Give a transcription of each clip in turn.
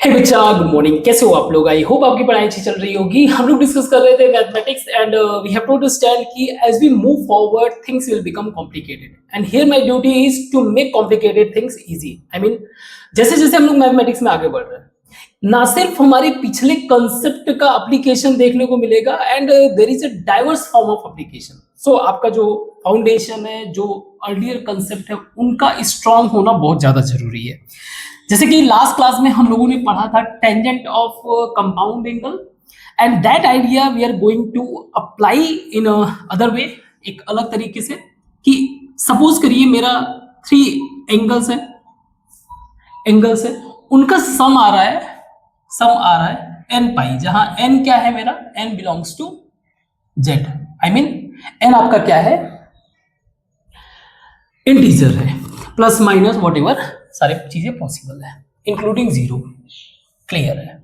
हे बच्चा, good morning. कैसे हो आप लोग? आई होप आपकी पढ़ाई अच्छी चल रही होगी। हम लोग डिस्कस कर रहे थे mathematics and we have to understand कि as we move forward things will become complicated and here my duty is to make complicated things easy. I mean जैसे जैसे हम लोग मैथमेटिक्स में आगे बढ़ रहे हैं, ना सिर्फ हमारे पिछले कंसेप्ट का एप्लीकेशन देखने को मिलेगा and there is a diverse form of application. So आपका जो फाउंडेशन है, जो अर्लियर कंसेप्ट है, उनका स्ट्रांग होना बहुत ज्यादा जरूरी है। जैसे कि लास्ट क्लास में हम लोगों ने पढ़ा था tangent of compound angle and that idea we are going to apply in other way, एक अलग तरीके से। कि सपोज करिए मेरा 3 एंगल्स है, उनका सम आ रहा है n पाई, जहां n क्या है मेरा, n belongs to z। I mean n आपका क्या है, इंटीजर है, प्लस माइनस वॉट एवर सारी चीजें पॉसिबल है, इंक्लूडिंग 0। क्लियर है?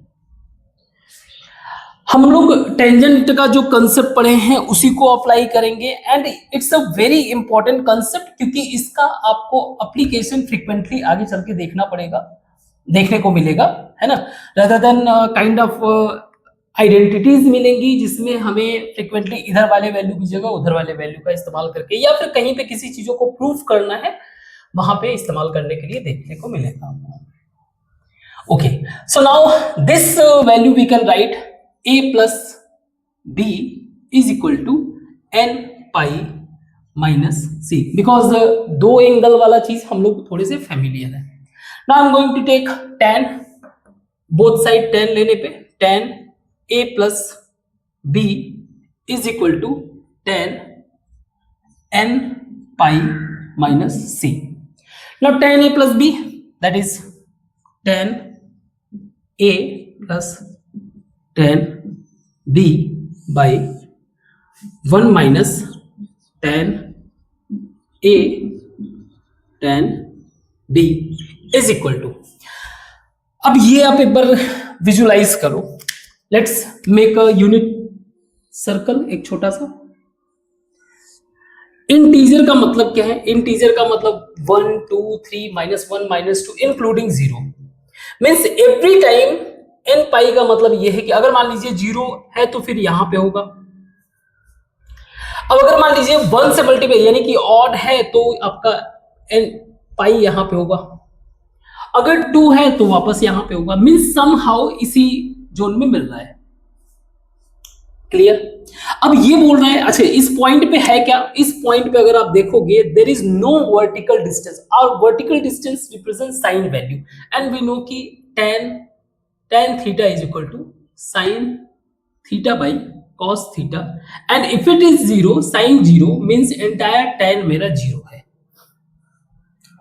हम लोग टेंजेंट का जो कंसेप्ट पढ़े हैं उसी को अप्लाई करेंगे and it's a very important concept, क्योंकि इसका आपको एप्लीकेशन फ्रीक्वेंटली आगे चल के देखने को मिलेगा, है ना, rather than kind of identities मिलेंगी जिसमें हमें फ्रीक्वेंटली इधर वाले वैल्यू की जगह उधर वाले वैल्यू का इस्तेमाल करके, या फिर कहीं पे किसी चीजों को प्रूफ करना है, वहां पे इस्तेमाल करने के लिए देखने को मिलेगा। Okay, so now this value we can write a plus b is equal to n pi minus c, because दो एंगल वाला चीज हम लोग थोड़े से फैमिलियर है। Now I am going to take tan, both side tan लेने पे tan a plus b is equal to tan n pi minus c। Now tan a plus b, that is tan a plus tan b by 1 minus tan a tan b is equal to। अब ये आप एक बार visualise करो। Let's make a unit circle, एक छोटा सा। Integer का मतलब क्या है? इंटीजर का मतलब 1 2 3 -1 -2 including 0। Means every time n पाई का मतलब यह है कि अगर मान लीजिए 0 है तो फिर यहां पे होगा। अब अगर मान लीजिए 1 से मल्टीप्लाई यानी कि ऑड है तो आपका n पाई यहां पे होगा। अगर 2 है तो वापस यहां पे होगा। मीन्स समहाउ इसी जोन में मिल रहा है। क्लियर? अब ये बोल रहा है, अच्छा इस पॉइंट पे है क्या? इस पॉइंट पे अगर आप देखोगे there is no vertical distance, और vertical distance represent sine value and we know कि tan theta is equal to sine theta by cos theta and if it is 0, sine 0 means entire tan मेरा 0 है।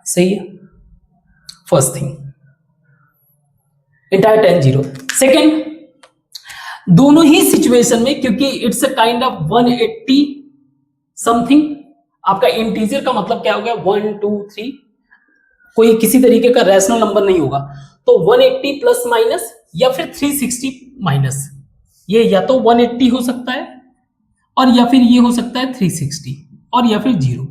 सही है? First thing, entire tan 0। Second, दोनों ही situation में क्योंकि it's a kind of 180 something, आपका इंटीजर का मतलब क्या हो गया 1 2 3, कोई किसी तरीके का रैशनल नंबर नहीं होगा, तो 180 प्लस माइनस या फिर 360 माइनस, ये या तो 180 हो सकता है और या फिर ये हो सकता है 360 और या फिर 0।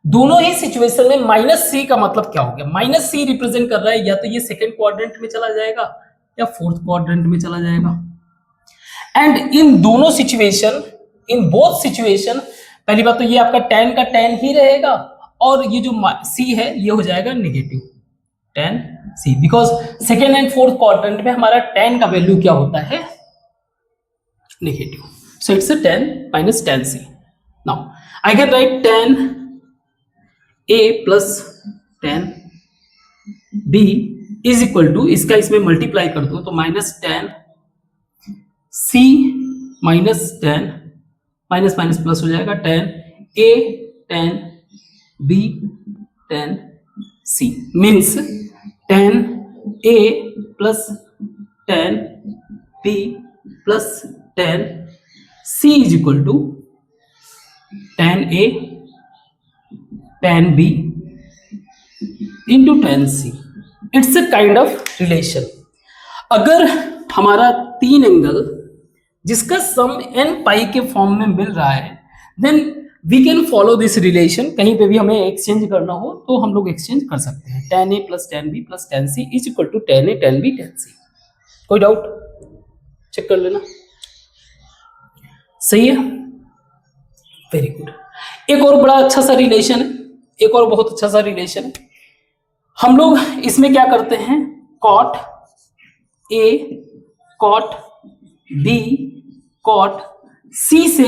दोनों ही सिचुएशन में माइनस सी का मतलब क्या हो गया? माइनस सी रिप्रेजेंट कर रहा है या तो ये सेकेंड क्वाड्रेंट में चला जाएगा या फोर्थ क्वाड्रेंट में चला जाएगा। एंड इन दोनों सिचुएशन, इन बोथ सिचुएशन, पहली बात तो ये आपका tan का tan ही रहेगा और ये जो c है ये हो जाएगा negative tan c, because second and fourth quadrant में हमारा tan का वैल्यू क्या होता है? Negative. So it's a tan minus tan c। Now I can write tan a plus tan b is equal to, इसका इसमें मल्टीप्लाई कर दो तो minus tan c minus tan, minus minus plus हो जाएगा, tan a tan b tan c means tan a plus tan b plus tan c is equal to tan a tan b into tan c। It's a kind of relation. अगर हमारा 3 angle जिसका सम n पाई के form में मिल रहा है, then we can follow this relation. कहीं पे भी हमें एक्सचेंज करना हो तो हम लोग एक्सचेंज कर सकते हैं। tan a plus tan b plus tan c is equal to tan a tan b tan c। कोई डाउट? चेक कर लेना। सही है, वेरी गुड। एक और बड़ा अच्छा सा रिलेशन है, एक और बहुत अच्छा सा रिलेशन है। हम लोग इसमें क्या करते हैं, cot A cot B cot C से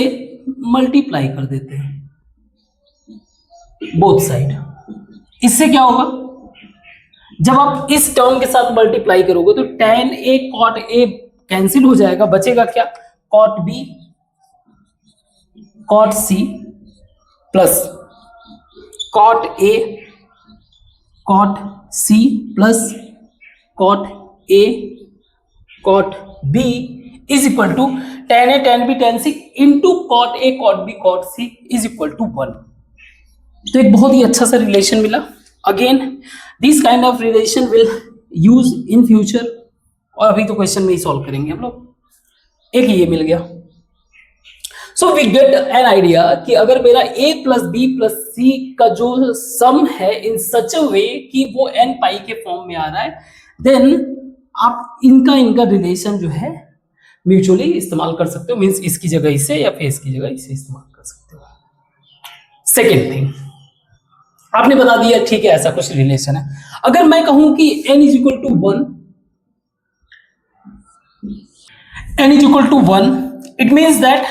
मल्टीप्लाई कर देते हैं बोथ साइड। इससे क्या होगा, जब आप इस टर्म के साथ मल्टीप्लाई करोगे तो tan a cot a cancel हो जाएगा, बचेगा क्या, cot b cot c plus cot a cot c plus cot a cot b is equal to tan a tan b tan c into cot a cot b cot c is equal to 1। तो एक बहुत ही अच्छा सा relation मिला। Again this kind of relation will use in future, और अभी तो क्वेश्चन में ही सॉल्व करेंगे हम लोग। एक ये मिल गया। So we get an idea कि अगर मेरा a plus B plus C का जो सम है इन सच अ वे कि वो n पाई के फॉर्म में आ रहा है, देन आप इनका रिलेशन जो है म्यूचुअली इस्तेमाल कर सकते हो। मीन्स इसकी जगह इसे या फिर इसकी जगह इसे इस्तेमाल कर सकते हो। सेकेंड थिंग आपने बता दिया, ठीक है, ऐसा कुछ रिलेशन है। अगर मैं कहूं कि n is equal to 1, n is equal to 1, it means that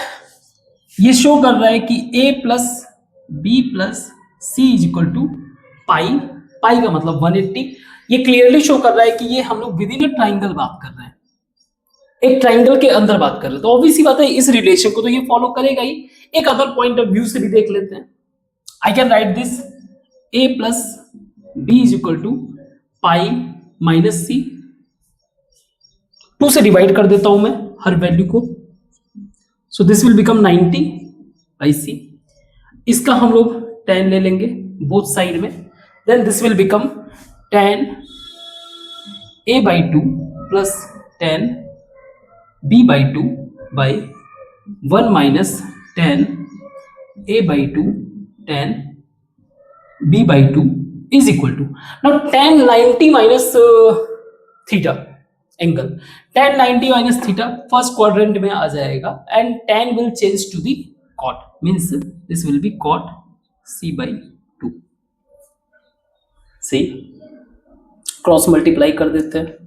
ये शो कर रहा है कि a plus B plus C is equal to pi. Pi का मतलब 180। ये क्लियरली शो कर रहा है कि ये हम लोग विद इन अ ट्राइंगल बात कर रहे हैं, एक ट्राइंगल के अंदर बात कर रहे हैं। तो ऑब्वियसली बात है इस रिलेशन को तो ये फॉलो करेगा ही। एक अदर पॉइंट ऑफ व्यू से भी देख लेते हैं। I can write this a plus B is equal to pi minus C. 2 से डिवाइड कर देता हूं मैं हर वैल्यू को, so this will become 90 by C. इसका हम लोग tan ले लेंगे बोथ साइड में, then this will become tan a by 2 plus tan b by 2 by 1 minus tan a by 2 tan b by 2 is equal to, now tan 90 minus theta angle, tan 90 minus theta first quadrant में आ जाएगा and tan will change to the cot, means this will be cot c by 2। see, cross multiply कर देते हैं।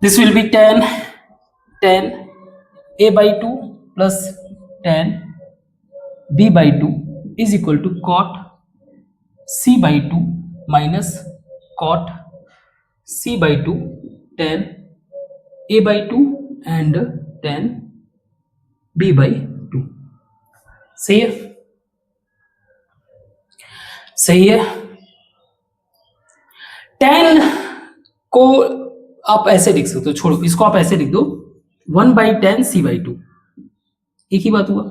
this will be tan a by 2 plus tan b by 2 is equal to cot c by 2 minus cot c by 2 tan a by 2 and tan b by 2। सही है, सही है। tan को आप ऐसे लिख सकते हो, छोड़ो इसको, आप ऐसे लिख दो 1 by tan c by 2, एक ही बात हुआ।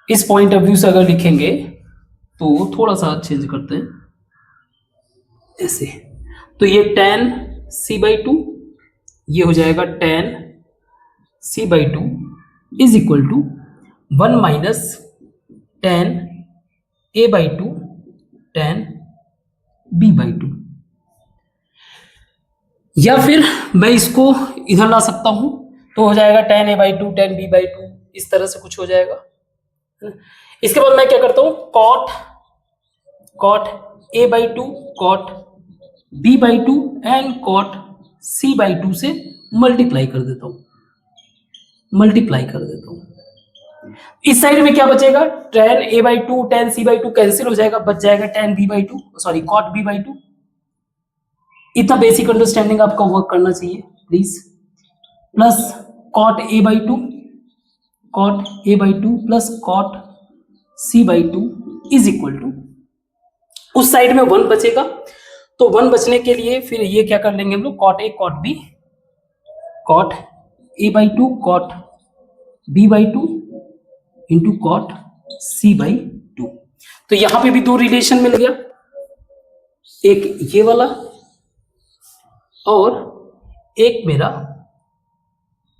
इस पॉइंट ऑफ व्यू से अगर लिखेंगे तो थोड़ा सा चेंज करते हैं ऐसे, तो ये tan c by 2 ये हो जाएगा tan c by 2 is equal to 1 minus tan a by 2 tan b by 2। या फिर मैं इसको इधर ला सकता हूं तो हो जाएगा tan a by 2 tan b by 2, इस तरह से कुछ हो जाएगा। इसके बाद मैं क्या करता हूं, cot a by 2 cot b by 2 and cot c by 2 से मल्टीप्लाई कर देता हूं, इस साइड में क्या बचेगा, tan a by 2 tan c by 2 cancel हो जाएगा, बच जाएगा tan b by 2 sorry cot b by 2। इतना बेसिक अंडरस्टैंडिंग आपका वर्क करना चाहिए please. Plus cot a by 2 plus cot c by 2 is equal to, उस साइड में 1 बचेगा, तो 1 बचने के लिए फिर ये क्या कर लेंगे हम लोग, cot a cot b cot a by 2 cot b by 2 into cot c by 2। तो यहां पे भी 2 रिलेशन मिल गया, एक ये वाला और एक मेरा,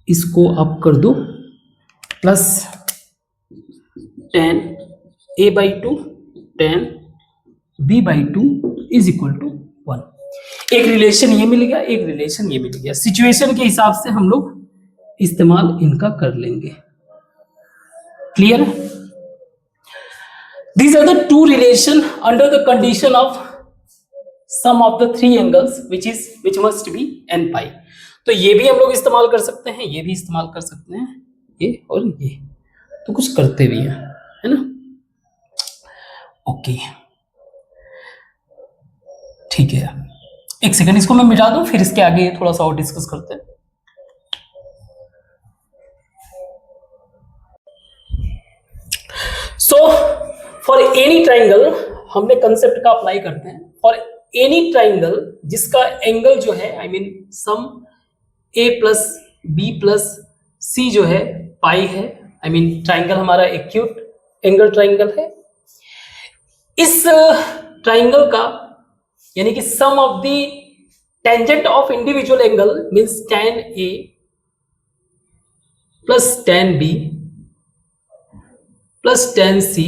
इसको आप कर दो plus tan a by 2 tan b by 2 is equal to 1। एक रिलेशन ये मिल गया, एक रिलेशन ये मिल गया। सिचुएशन के हिसाब से हम लोग इस्तेमाल इनका कर लेंगे। क्लियर है? These are the two relation under the condition of sum of the three angles which must be n pi। तो ये भी हम लोग इस्तेमाल कर सकते हैं, ये भी इस्तेमाल कर सकते हैं, ये और ये, तो कुछ करते भी हैं, है ना? ओके, ठीक है। एक सेकंड, इसको मैं मिटा दूं, फिर इसके आगे थोड़ा सा और डिस्कस करते हैं। सो फॉर एनी ट्राइंगल हमने कंसेप्ट का अप्लाई करते हैं। फॉर एनी ट्राइंगल जिसका एंगल जो है I mean sum a plus B plus C जो है पाई है, आई मीन ट्राइंगल हमारा एक्यूट एंगल ट्राइंगल है। इस ट्राइंगल का यानी कि sum of the tangent of individual angle means tan A plus tan B plus tan C,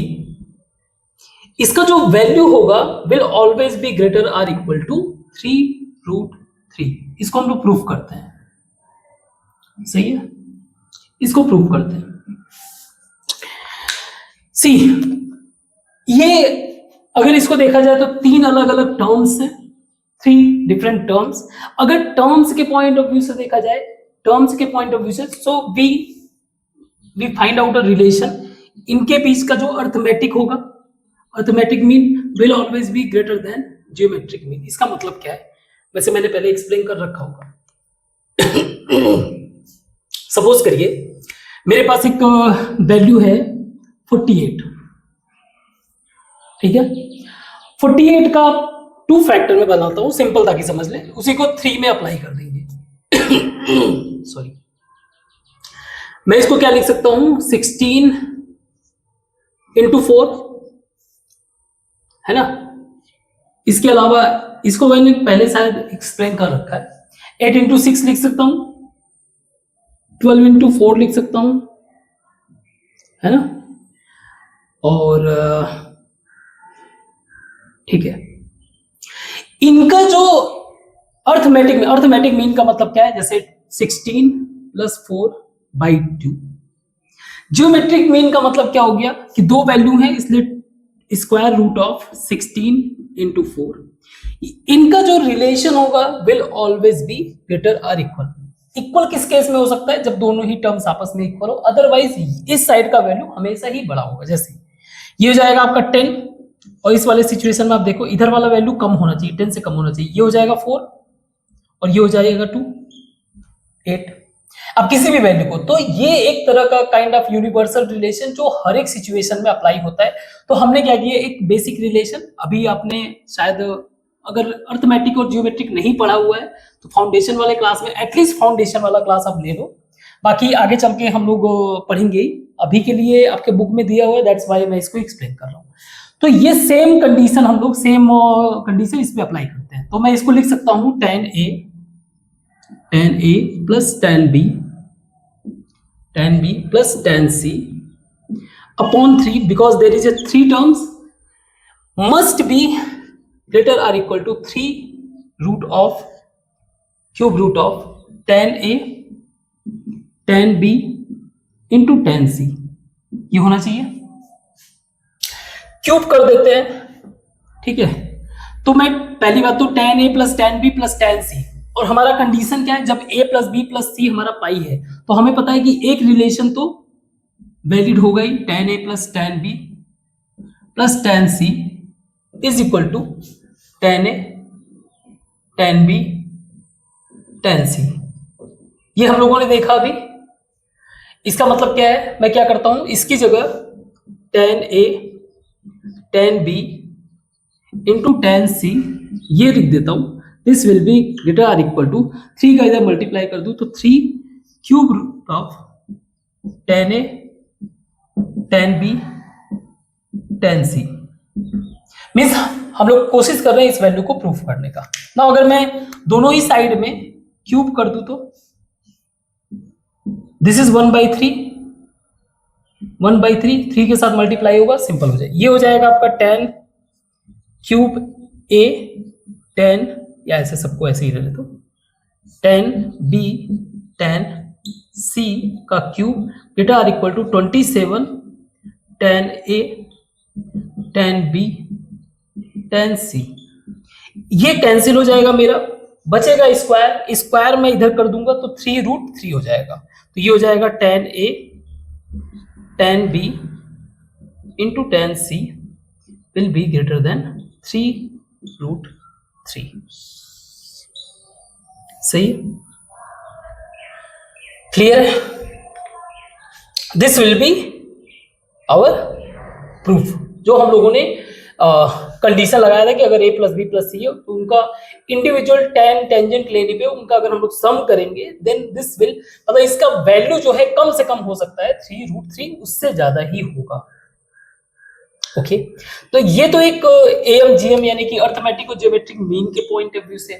इसका जो वैल्यू होगा will always be greater or equal to 3√3। इसको हम लोग प्रूफ करते हैं, सही है? इसको प्रूफ करते हैं। सी, ये अगर इसको देखा जाए तो तीन अलग अलग टर्म्स हैं, 3 डिफरेंट टर्म्स। अगर टर्म्स के पॉइंट ऑफ व्यू से देखा जाए, टर्म्स के पॉइंट ऑफ व्यू से, so we find out a relation. इनके बीच का जो अर्थमेटिक होगा, arithmetic mean will always be greater than geometric mean. इसका मतलब क्या है? वैसे मैंने पहले एक्सप्लेन कर रखा होगा। सपोज करिए मेरे पास एक वैल्यू है 48, ठीक है? 48 का 2 फैक्टर में बनाता हूं सिंपल ताकि समझ ले, उसी को 3 में अप्लाई कर देंगे। सॉरी, मैं इसको क्या लिख सकता हूं? 16 इंटू 4, है ना? इसके अलावा इसको मैंने पहले शायद एक्सप्लेन कर रखा है। 8 इंटू 6 लिख सकता हूं, 12 इंटू 4 लिख सकता हूं, है ना? और ठीक है, इनका जो अर्थमेटिक मीन का मतलब क्या है? जैसे 16 प्लस 4/2। जियोमेट्रिक मीन का मतलब क्या हो गया कि दो वैल्यू है इसलिए स्क्वायर रूट ऑफ 16 इंटू 4। इनका जो रिलेशन होगा will always be greater or equal. Equal किस केस में हो सकता है? जब दोनों ही टर्म्स आपस में इक्वल हो, अदरवाइज इस साइड का वैल्यू हमेशा ही बड़ा होगा। जैसे ये हो जाएगा आपका 10 और इस वाले सिचुएशन में आप देखो इधर वाला वैल्यू कम होना चाहिए, 10 से कम होना चाहिए। ये हो जाएगा 4 और ये हो जाएगा 2, 8। अब किसी भी वैल्यू को, तो ये एक तरह का काइंड ऑफ यूनिवर्सल रिलेशन जो हर एक सिचुएशन में अप्लाई होता है। तो हमने क्या किया, एक बेसिक रिलेशन, अभी आपने शायद अगर अर्थमेटिक और जियोमेट्रिक नहीं पढ़ा हुआ है तो फाउंडेशन वाले क्लास में एटलीस्ट फाउंडेशन वाला क्लास आप ले लो, बाकी आगे चल के हम लोग पढ़ेंगे। अभी के लिए आपके बुक में दिया हुआ है, दैट्स व्हाई मैं इसको एक्सप्लेन कर रहा हूँ। तो ये सेम कंडीशन हम लोग सेम कंडीशन इस पे अप्लाई करते हैं। तो मैं इसको लिख सकता हूँ tan A plus tan B plus tan C upon 3, because there is a 3 terms must be greater or equal to 3 cube root of tan A tan B into tan C। ये होना चाहिए, क्यूब कर देते हैं, ठीक है? तो मैं पहली बात तो tan A plus tan B plus tan C, और हमारा कंडीशन क्या है? जब A plus B plus C हमारा पाई है तो हमें पता है कि एक रिलेशन तो वैलिड हो गई, tan A plus tan B plus tan C is equal to tan A tan B tan C। ये हम लोगों ने देखा अभी। इसका मतलब क्या है? मैं क्या करता हूं, इसकी जगह tan A tan B into tan C ये लिख देता हूं। This will be greater or equal to 3 का इधर मल्टीप्लाई कर दूं तो 3 cube root of tan A tan B tan C। Means हम लोग कोशिश कर रहे हैं इस वैल्यू को प्रूफ करने का ना। अगर मैं दोनों ही साइड में क्यूब कर दूं तो दिस इज 1/3 3 के साथ मल्टीप्लाई होगा, सिंपल हो जाए। ये हो जाएगा आपका tan क्यूब A tan या ऐसे सबको ऐसे ही ले लेते हो, tan b tan c का cube greater or equal to 27 tan a tan b tan c। ये कैंसिल हो जाएगा मेरा, बचेगा स्क्वायर, स्क्वायर मैं इधर कर दूंगा तो 3√3 हो जाएगा। तो ये हो जाएगा tan a tan b into tan c will be greater than 3√3। सही, क्लियर है? This will be our proof. जो हम लोगों ने कंडीशन लगाया था कि अगर a प्लस बी प्लस सी है तो उनका इंडिविजुअल tan टेंजेंट लेने पे उनका अगर हम लोग सम करेंगे देन दिस विल, मतलब इसका वैल्यू जो है कम से कम हो सकता है 3√3, उससे ज्यादा ही होगा। ओके, तो ये तो एक AMGM यानी कि अर्थमेटिक और ज्योमेट्रिक मीन के पॉइंट ऑफ व्यू से।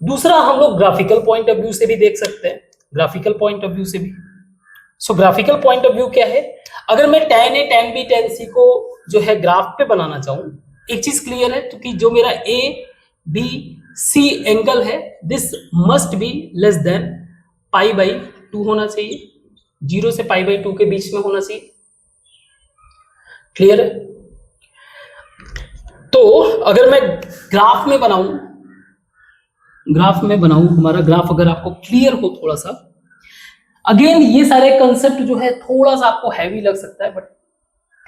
दूसरा हम लोग ग्राफिकल पॉइंट ऑफ व्यू से भी देख सकते हैं, ग्राफिकल पॉइंट ऑफ व्यू से भी। सो ग्राफिकल पॉइंट ऑफ व्यू क्या है, अगर मैं tan A tan B tan C को जो है ग्राफ पे बनाना चाहूं, एक चीज क्लियर है, क्योंकि जो मेरा A B C एंगल है this must be less than π/2 होना चाहिए, 0 से π/2 के बीच में होना चाहिए। क्लियर है? तो अगर मैं ग्राफ में बनाऊं, हमारा ग्राफ अगर आपको क्लियर हो थोड़ा सा, अगेन ये सारे कंसेप्ट जो है थोड़ा सा आपको हैवी लग सकता है, बट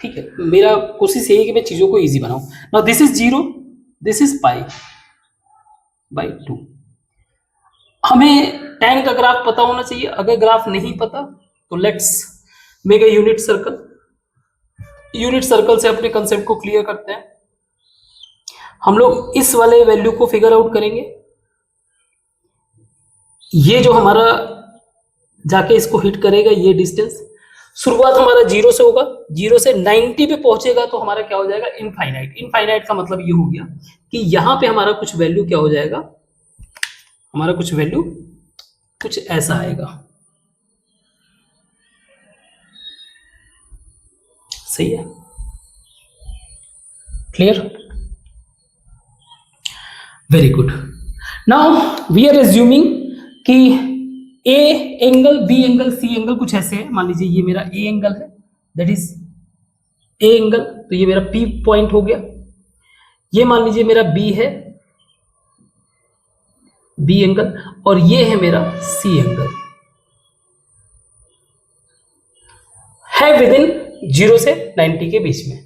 ठीक है, मेरा कोशिश यही है कि मैं चीजों को इजी बनाऊं। Now this is 0, this is π/2। हमें tan का ग्राफ पता होना चाहिए। अगर ग्राफ नहीं पता तो let's make a unit circle. Unit circle से अपने कंसेप्ट को क्लियर करते हैं। हम लोग इस वाले वैल्यू को फिगर आउट करेंगे। ये जो हमारा जाके इसको हिट करेगा, ये डिस्टेंस, शुरुआत हमारा 0 से होगा, 0 से 90 पे पहुंचेगा तो हमारा क्या हो जाएगा, इनफाइनाइट। इनफाइनाइट का मतलब ये हो गया कि यहां पे हमारा कुछ वैल्यू क्या हो जाएगा, हमारा कुछ वैल्यू कुछ ऐसा आएगा। सही है? Clear? Very good. Now we are assuming कि A angle B angle C angle कुछ ऐसे है। मान लीजिए ये मेरा ए एंगल है, दैट इज ए एंगल, तो ये मेरा पी पॉइंट हो गया। ये मान लीजिए मेरा बी है, बी एंगल, और ये है मेरा सी एंगल, है विद इन 0 से 90 के बीच में।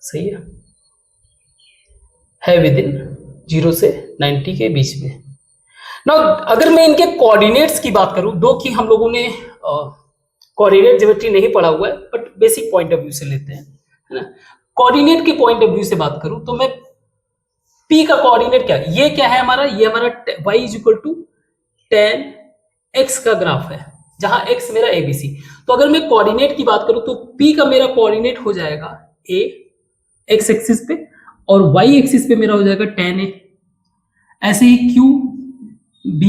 सही है विद इन 0 से 90 के बीच में। ना अगर मैं इनके कोऑर्डिनेट्स की बात करूं, दो की हम लोगों ने कोऑर्डिनेट ज्योमेट्री नहीं पढ़ा हुआ है, but basic point of view से लेते हैं, है ना। कोऑर्डिनेट के पॉइंट ऑफ व्यू से बात करूं तो मैं P का कोऑर्डिनेट क्या है, ये क्या है हमारा, ये हमारा y is equal to tan x का ग्राफ है, जहां x मेरा ABC। तो अगर मैं कोऑर्डिनेट की बात करूं तो P का मेरा कोऑर्डिनेट हो जाएगा A x एक्सिस पे, और y एक्सिस पे मेरा हो जाएगा tan A। ऐसे ही Q B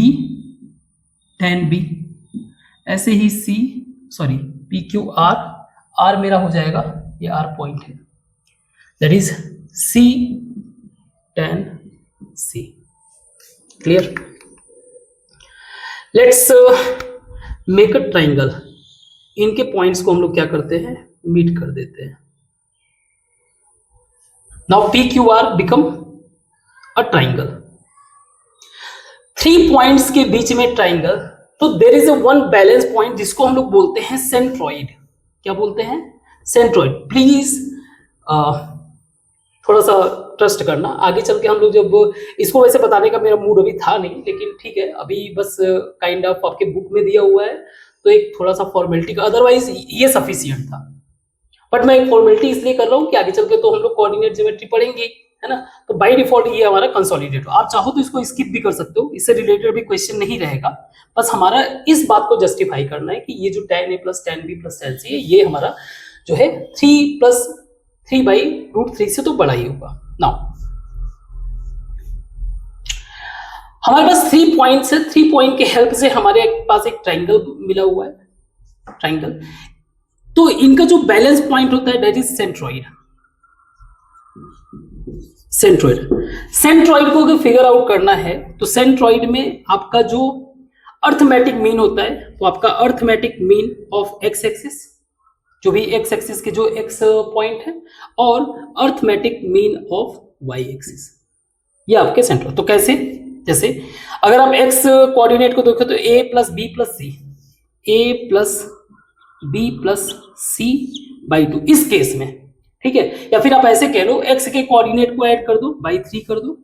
tan B, ऐसे ही P Q R मेरा हो जाएगा, ये R पॉइंट है, that is C tan C। Clear? Let's make a triangle. इनके पॉइंट्स को हम लोग क्या करते हैं, मीट कर देते हैं। Now PQR become a triangle. 3 points के बीच में ट्राइंगल, तो there is a one balance point जिसको हम लोग बोलते हैं सेंट्रॉइड। क्या बोलते हैं? सेंट्रॉइड। प्लीज थोड़ा सा ट्रस्ट करना, आगे चल के हम लोग जब इसको, वैसे बताने का मेरा मूड अभी था नहीं, लेकिन ठीक है, अभी बस काइंड ऑफ आपके बुक में दिया हुआ है तो एक थोड़ा सा फॉर्मेलिटी का, अदरवाइज ये सफिशिएंट था, बट मैं एक फॉर्मेलिटी इसलिए कर रहा हूँ कि आगे चल के तो हम लोग कोऑर्डिनेट ज्योमेट्री पढ़ेंगे, है ना। तो बाय डिफॉल्ट ये हमारा कंसोलिडेट, आप चाहो तो इसको स्किप भी कर सकते हो, इससे रिलेटेड भी क्वेश्चन नहीं रहेगा। बस हमारा इस बात को जस्टिफाई करना है कि ये जो tan A plus tan B plus tan C है, ये हमारा जो है 3 + 3/√3 से तो बड़ा ही होगा। नाउ हमारे पास 3 पॉइंट्स है, 3 पॉइंट के हेल्प से हमारे पास एक ट्राइंगल मिला हुआ है, ट्राइंगल। तो इनका जो बैलेंस पॉइंट होता है that is centroid. Centroid. Centroid को अगर फिगर आउट करना है तो सेंट्रॉइड में आपका जो अर्थमेटिक मीन होता है, तो आपका arithmetic mean of x axis, जो भी एक्स एक्सिस के जो एक्स पॉइंट है, और arithmetic mean of Y axis, ये आपके सेंट्रॉइड। तो कैसे, जैसे अगर आप एक्स कोऑर्डिनेट को देखो तो a plus B plus C, A plus B plus C by 2 इस केस में, ठीक है। या फिर आप ऐसे कह लो x के कोऑर्डिनेट को ऐड कर दो बाई 3 कर दो,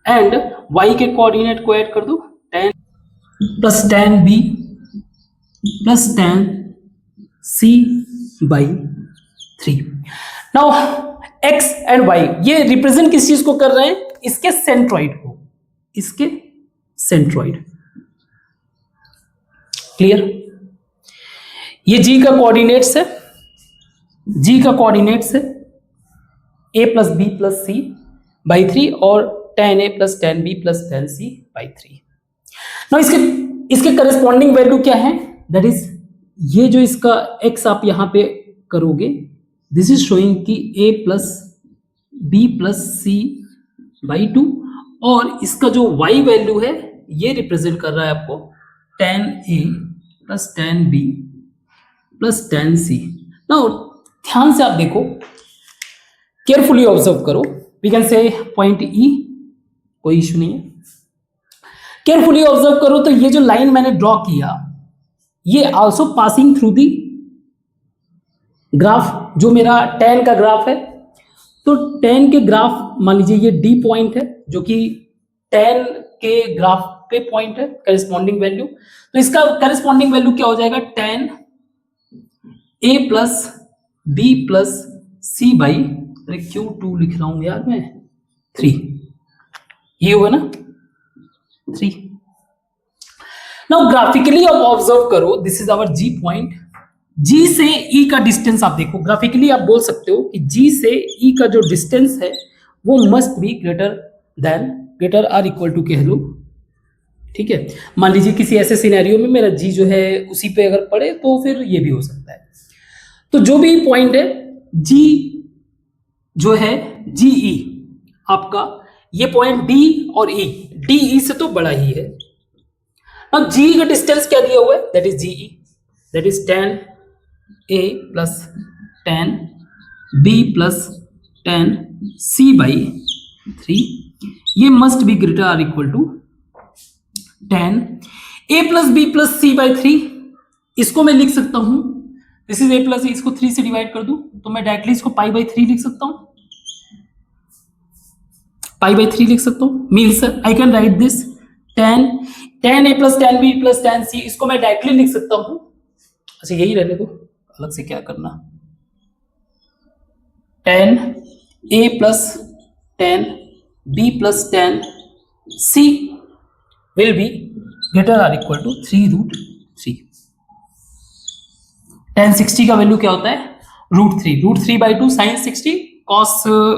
एंड y के कोऑर्डिनेट को ऐड कर दो tan plus tan b plus tan c by 3। Now x and y ये रिप्रेजेंट किस चीज को कर रहे हैं, इसके सेंट्रॉइड को, इसके सेंट्रॉइड। क्लियर? ये g का कोऑर्डिनेट्स है, g का कोऑर्डिनेट्स है a plus B plus C by 3 और tan a plus tan b plus tan c by 3। ना इसके करस्पॉन्डिंग वैल्यू क्या है, दैट इज ये जो इसका x आप यहां पे करोगे, दिस इज शोइंग कि a plus B plus C by 2, और इसका जो y वैल्यू है ये रिप्रेजेंट कर रहा है आपको tan a plus tan b plus tan c। Now ध्यान से आप देखो, केयरफुली ऑब्जर्व करो, we can say point E, कोई इशू नहीं है। केयरफुली ऑब्जर्व करो तो ये जो लाइन मैंने ड्रॉ किया, ये also passing through the graph, जो मेरा tan का ग्राफ है। तो tan के ग्राफ, मान लीजिए ये D पॉइंट है जो कि tan के ग्राफ पे पॉइंट है, करस्पॉन्डिंग वैल्यू। तो इसका करस्पॉन्डिंग वैल्यू क्या हो जाएगा, tan a plus B plus C by, अरे क्यों 2 लिख रहा हूं यार मैं, 3, ये होगा ना 3। नाउ ग्राफिकली आप ऑब्जर्व करो, this is our G point. G से E का डिस्टेंस आप देखो, ग्राफिकली आप बोल सकते हो कि G से E का जो डिस्टेंस है वो must be greater or equal to कह लो, ठीक है। मान लीजिए किसी ऐसे सिनेरियो में मेरा G जो है उसी पे अगर पड़े तो फिर ये भी हो सकता है। तो जो भी पॉइंट है G जो है GE आपका, ये पॉइंट D और E, DE से तो बड़ा ही है। अब GE का डिस्टेंस क्या दिया हुआ है, that is GE, that is tan A plus tan B plus tan C by 3, ये must be greater or equal to tan A plus B plus C by 3। इसको मैं लिख सकता हूं, दिस इज A प्लस, इसको 3 से divide कर दूं तो मैं डायरेक्टली इसको पाई बाई 3 लिख सकता हूं, पाई बाई 3 लिख सकता हूं। Means I can write this tan A plus tan B plus tan C, इसको मैं डायरेक्टली लिख सकता हूं। अच्छा यही रहने दो, अलग से क्या करना, tan A plus tan B plus tan C will be greater or equal to 3√3। tan 60 का वैल्यू क्या होता है, √3 by 2 sin 60 cos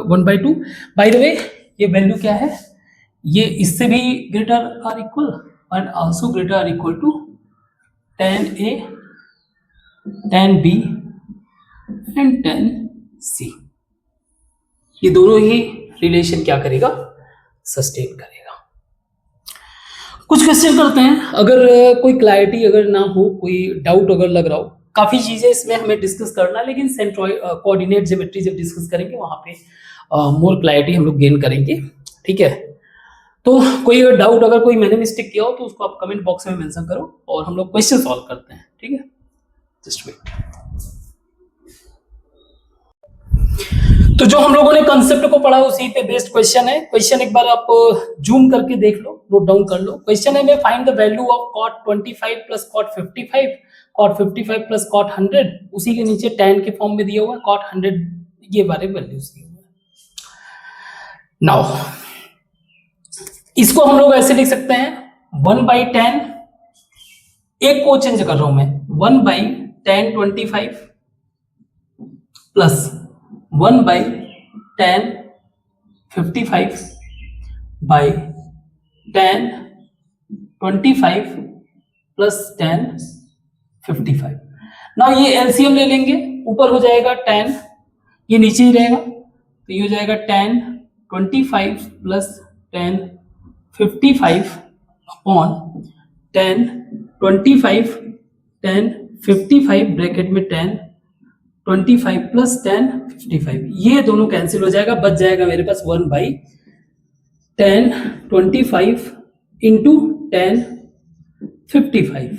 1 by 2। By the way ये वैल्यू क्या है, ये इससे भी greater or equal and also greater or equal to tan A tan B and tan C। ये दोनों ही रिलेशन क्या करेगा, सस्टेन करेगा। कुछ क्वेश्चन करते हैं, अगर कोई क्लैरिटी अगर ना हो, कोई डाउट अगर लग रहा हो, काफी चीजें इसमें हमें डिस्कस करना है, लेकिन सेंट्रॉइड कोऑर्डिनेट ज्योमेट्री जब डिस्कस करेंगे वहां पे मोर क्लैरिटी हम लोग गेन करेंगे, ठीक है। तो कोई अगर डाउट, अगर कोई मैंने मिस्टेक किया हो तो उसको आप कमेंट बॉक्स में मेंशन करो और हम लोग क्वेश्चन सॉल्व करते हैं, ठीक है। Just wait. तो जो हम लोगों ने कंसेप्ट को पढ़ा उसी पे बेस्ड क्वेश्चन है। क्वेश्चन एक बार आप जूम करके देख लो, नोट डाउन कर लो। क्वेश्चन है, find the value of cot 25 plus cot 55, cot 55 plus cot 100, उसी के नीचे tan के फॉर्म में दिया हुआ है cot 100, ये बारे वैल्यूज दिए हुए हैं। नाउ इसको हम लोग ऐसे लिख सकते हैं 1/tan, एक को चेंज कर रहा हूं मैं, 1/tan 25 plus 1/tan 55 by tan 25 plus tan 55। ना ये एलसीएम ले लेंगे, ऊपर हो जाएगा tan, ये नीचे ही रहेगा तो ये हो जाएगा tan 25 प्लस 10 55 अपॉन 10 25 10 55 ब्रैकेट में 10 25 प्लस 10 55, ये दोनों कैंसिल हो जाएगा, बच जाएगा मेरे पास 1/10 25 इंटू 10 55।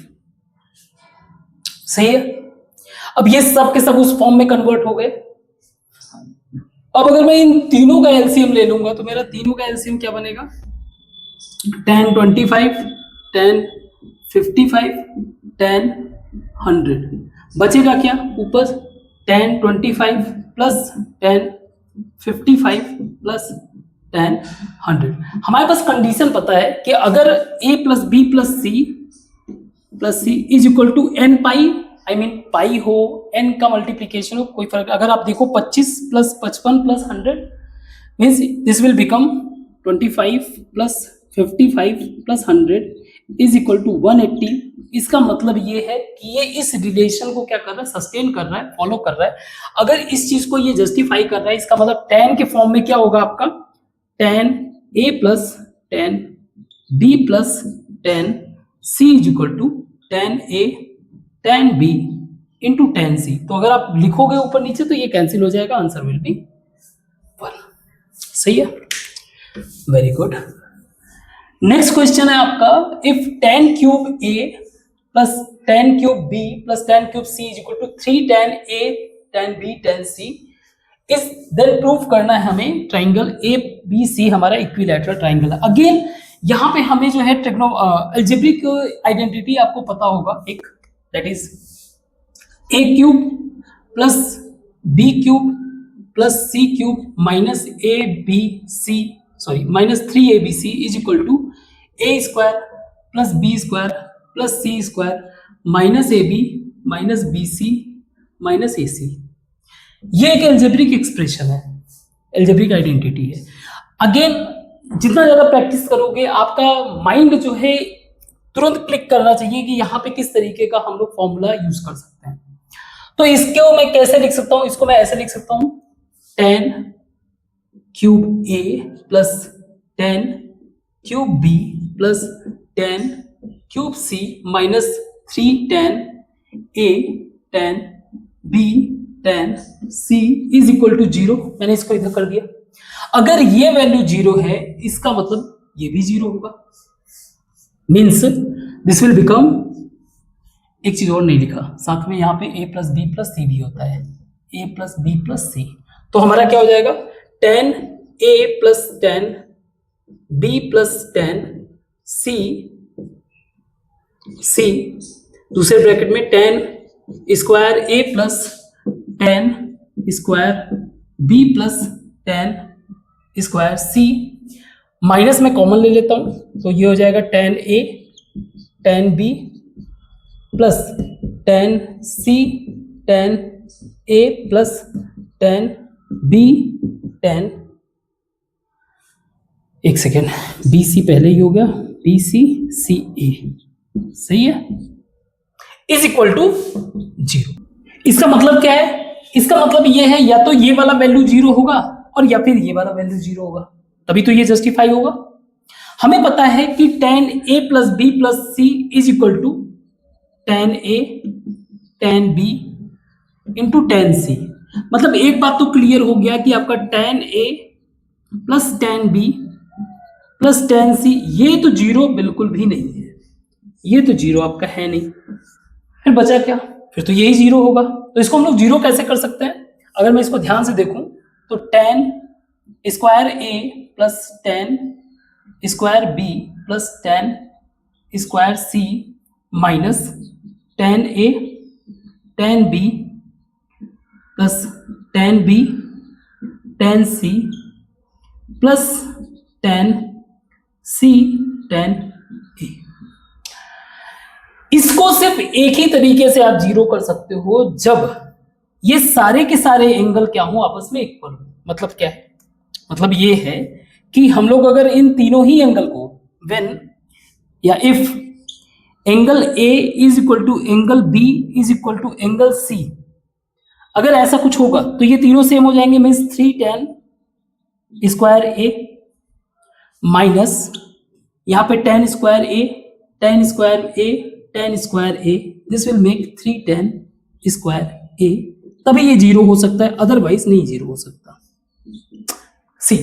सही है। अब ये सब के सब उस फॉर्म में कन्वर्ट हो गए। अब अगर मैं इन तीनों का एलसीएम ले लूंगा तो मेरा तीनों का एलसीएम क्या बनेगा? 10 25 10 55 10 100, बचेगा क्या ऊपर? 10 25 प्लस 10 55 प्लस 10 100। हमारे पास कंडीशन पता है कि अगर a plus B plus C is equal to N pi, I mean pi हो, n का मल्टीप्लीकेशन हो, कोई फर्क। अगर आप देखो 25 plus 55 plus 100 means this will become 25 plus 55 plus 100 is equal to 180। इसका मतलब ये है कि ये इस रिलेशन को क्या कर रहा है? सस्टेन कर रहा है, फॉलो कर रहा है। अगर इस चीज को ये जस्टिफाई कर रहा है, इसका मतलब tan के फॉर्म में क्या होगा आपका? tan a plus tan b plus tan c is equal to tan a tan b into tan c। तो अगर आप लिखोगे ऊपर नीचे तो ये कैंसिल हो जाएगा, आंसर विल बी 1। सही है, वेरी गुड। नेक्स्ट क्वेश्चन है आपका, if tan cube a plus tan cube b plus tan cube c is equal to 3 tan a tan b tan c is then prove करना है हमें triangle A B C हमारा equilateral triangle है। Again यहाँ पे हमें जो है अलजेब्रिक आइडेंटिटी आपको पता होगा, एक that is a cube plus b cube plus c cube minus minus 3abc is equal to a square plus b square plus c square minus ab minus bc minus ac। ये एक algebraic expression है, algebraic identity है। Again जितना ज्यादा practice करोगे आपका mind जो है तुरंत क्लिक करना चाहिए कि यहाँ पे किस तरीके का हम लोग फॉर्मूला यूज कर सकते हैं। तो इसको मैं कैसे लिख सकता हूं? इसको मैं ऐसे लिख सकता हूं, tan cube a plus tan cube b plus tan cube c minus 3 tan a tan b tan c is equal to 0। मैंने इसको इधर कर दिया। अगर ये वैल्यू 0 है, इसका मतलब ये भी 0 होगा, मीन्स दिस विल बिकम, एक चीज और नहीं लिखा साथ में, यहाँ पे a प्लस बी प्लस सी भी होता है, a प्लस बी प्लस सी। तो हमारा क्या हो जाएगा? tan a plus tan b plus tan c दूसरे ब्रैकेट में tan square a plus tan square b plus tan square c, minus में कॉमन ले लेता हूं तो ये हो जाएगा tan a tan b plus tan c tan a plus tan b tan, एक सेकेंड, बी सी पहले ही हो गया, बी सी सी ए, सही है, इज इक्वल टू 0। इसका मतलब क्या है? इसका मतलब ये है या तो ये वाला वैल्यू 0 होगा और या फिर ये वाला वैल्यू 0 होगा, तभी तो ये जस्टिफाई होगा। हमें पता है कि tan a plus b plus c is equal to tan a tan b into tan c। मतलब एक बात तो क्लियर हो गया कि आपका tan a plus tan b plus tan c ये तो 0 बिल्कुल भी नहीं है, ये तो 0 आपका है नहीं। फिर बचा क्या? फिर तो यही 0 होगा। तो इसको हम लोग 0 कैसे कर सकते हैं? अगर मैं इसको ध्यान से देखूं तो tan square a plus tan square b plus tan square c minus tan a tan b plus tan b tan c plus tan c tan a। इसको सिर्फ एक ही तरीके से आप 0 कर सकते हो जब ये सारे के सारे एंगल क्या हो, आपस में इक्वल हो। मतलब क्या है? मतलब ये है कि हम लोग अगर इन तीनों ही एंगल को व्हेन या if angle A is equal to angle B is equal to angle C, अगर ऐसा कुछ होगा तो ये तीनों सेम हो जाएंगे, means 3 tan square A minus यहाँ पे tan square A, tan square A, tan square A, this will make 3 tan square A, तभी ये जीरो हो सकता है, अदरवाइज नहीं जीरो हो सकता। सी